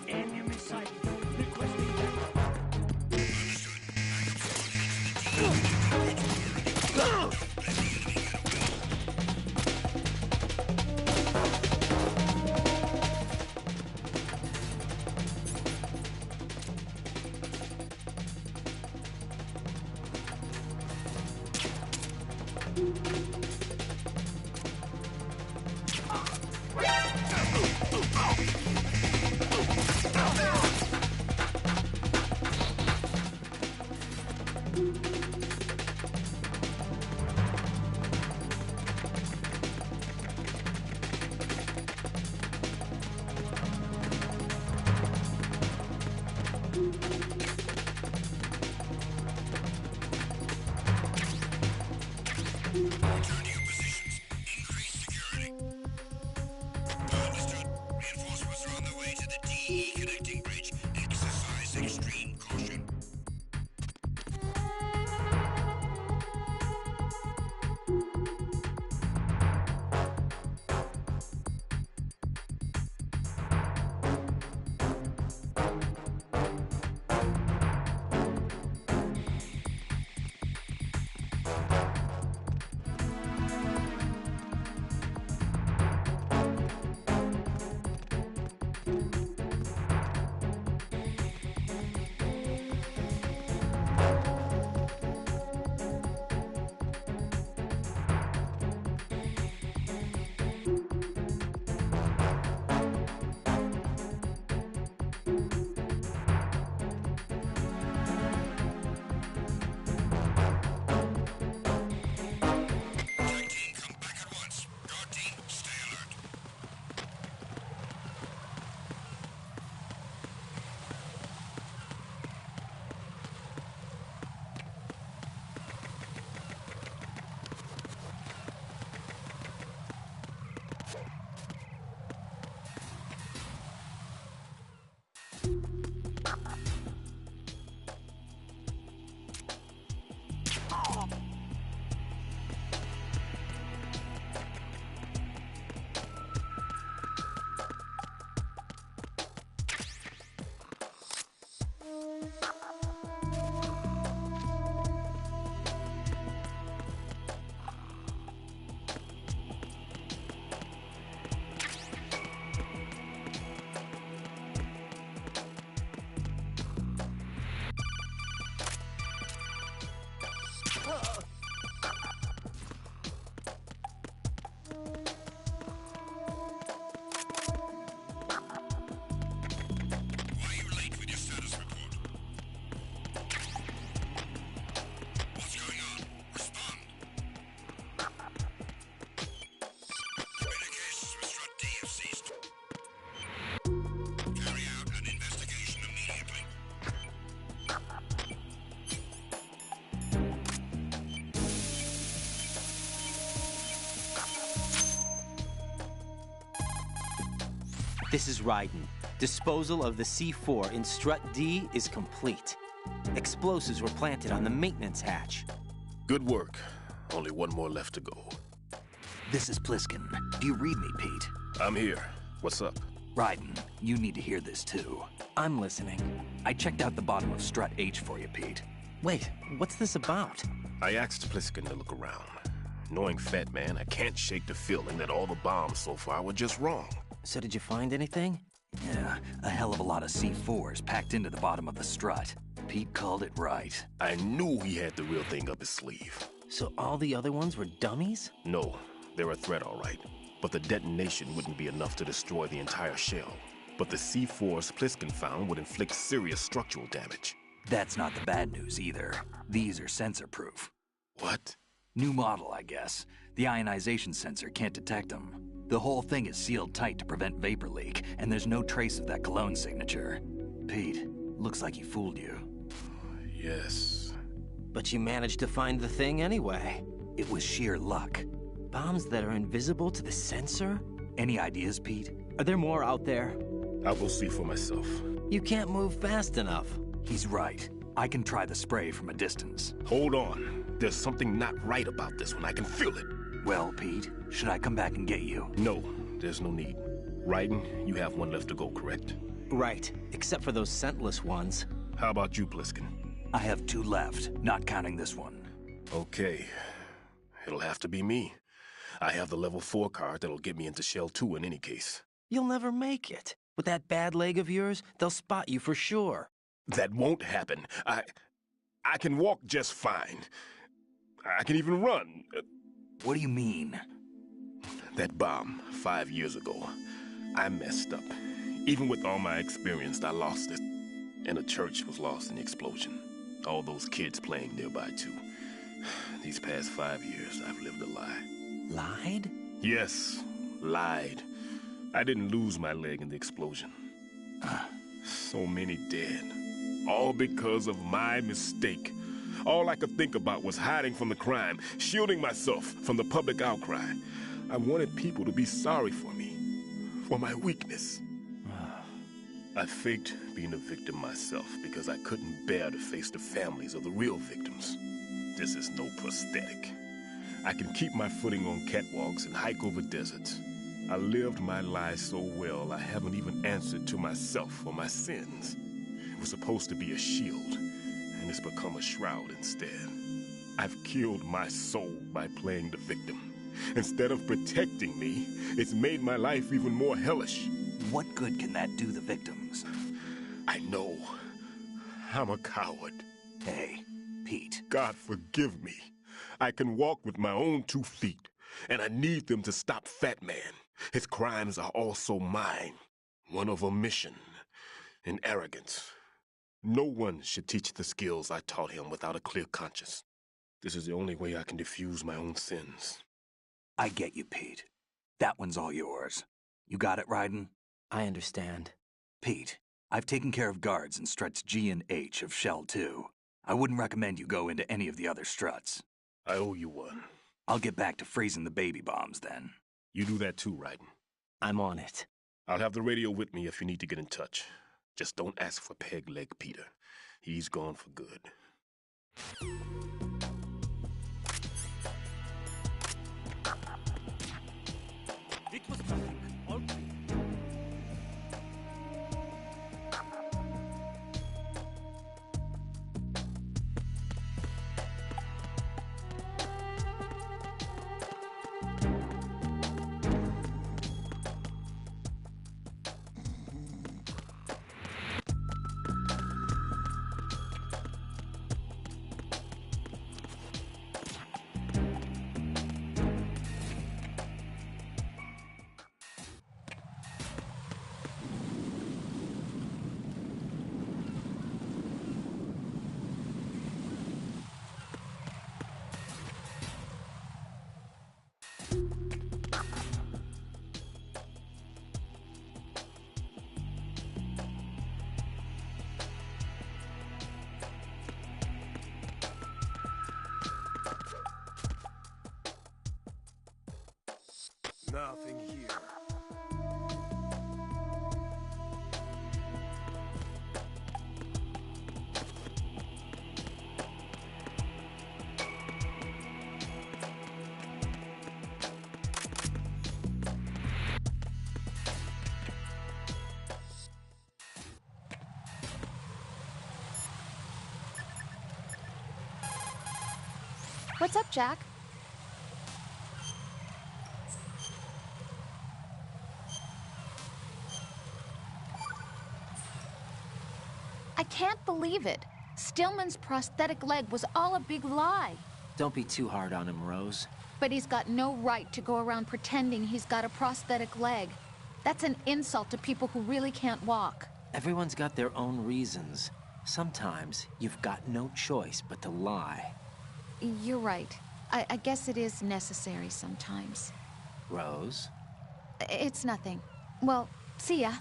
L: Enemy sighted. Requesting
B: This is Raiden. Disposal of the C4 in Strut D is complete. Explosives were planted on the maintenance hatch.
M: Good work. Only one more left to go.
F: This is Pliskin. Do you read me, Pete?
M: I'm here. What's up?
F: Raiden, you need to hear this too.
B: I'm listening.
F: I checked out the bottom of Strut H for you, Pete.
B: Wait, what's this about?
M: I asked Pliskin to look around. Knowing Fat Man, I can't shake the feeling that all the bombs so far were just wrong.
B: So did you find anything?
F: Yeah, a hell of a lot of C4s packed into the bottom of the strut. Pete called it right.
M: I knew he had the real thing up his sleeve.
B: So all the other ones were dummies?
M: No, they're a threat, all right. But the detonation wouldn't be enough to destroy the entire shell. But the C4s Pliskin found would inflict serious structural damage.
F: That's not the bad news either. These are sensor-proof.
M: What?
F: New model, I guess. The ionization sensor can't detect them. The whole thing is sealed tight to prevent vapor leak, and there's no trace of that cologne signature. Pete, looks like he fooled you.
M: Yes.
B: But you managed to find the thing anyway.
F: It was sheer luck.
B: Bombs that are invisible to the sensor?
F: Any ideas, Pete?
B: Are there more out there?
M: I'll go see for myself.
B: You can't move fast enough.
F: He's right. I can try the spray from a distance.
M: Hold on. There's something not right about this one. I can feel it.
F: Well, Pete, should I come back and get you?
M: No, there's no need. Raiden, you have one left to go, correct?
B: Right, except for those scentless ones.
M: How about you, Pliskin?
F: I have 2 left, not counting this one.
M: Okay. It'll have to be me. I have the level 4 card that'll get me into Shell 2 in any case.
B: You'll never make it. With that bad leg of yours, they'll spot you for sure.
M: That won't happen. I can walk just fine. I can even run.
F: What do you mean?
M: That bomb 5 years ago. I messed up. Even with all my experience, I lost it. And the church was lost in the explosion. All those kids playing nearby, too. These past 5 years, I've lived a lie.
B: Lied?
M: Yes, lied. I didn't lose my leg in the explosion. So many dead. All because of my mistake. All I could think about was hiding from the crime, shielding myself from the public outcry. I wanted people to be sorry for me, for my weakness. I faked being a victim myself because I couldn't bear to face the families of the real victims. This is no prosthetic. I can keep my footing on catwalks and hike over deserts. I lived my life so well I haven't even answered to myself for my sins. It was supposed to be a shield, and it's become a shroud instead. I've killed my soul by playing the victim. Instead of protecting me, it's made my life even more hellish.
F: What good can that do the victims?
M: I know. I'm a coward.
F: Hey, Pete.
M: God forgive me. I can walk with my own 2 feet, and I need them to stop Fat Man. His crimes are also mine. One of omission and arrogance. No one should teach the skills I taught him without a clear conscience. This is the only way I can diffuse my own sins.
F: I get you, Pete. That one's all yours. You got it, Raiden?
B: I understand.
F: Pete, I've taken care of guards in struts G and H of Shell 2. I wouldn't recommend you go into any of the other struts.
M: I owe you one.
F: I'll get back to freezing the baby bombs then.
M: You do that too, Raiden.
B: I'm on it.
M: I'll have the radio with me if you need to get in touch. Just don't ask for Peg Leg Peter. He's gone for good.
L: It was nothing. All clear.
M: Nothing here.
E: What's up, Jack? I can't believe it. Stillman's prosthetic leg was all a big lie.
B: Don't be too hard on him, Rose.
E: But he's got no right to go around pretending he's got a prosthetic leg. That's an insult to people who really can't walk.
B: Everyone's got their own reasons. Sometimes you've got no choice but to lie.
E: You're right. I guess it is necessary sometimes.
B: Rose?
E: It's nothing. Well, see ya.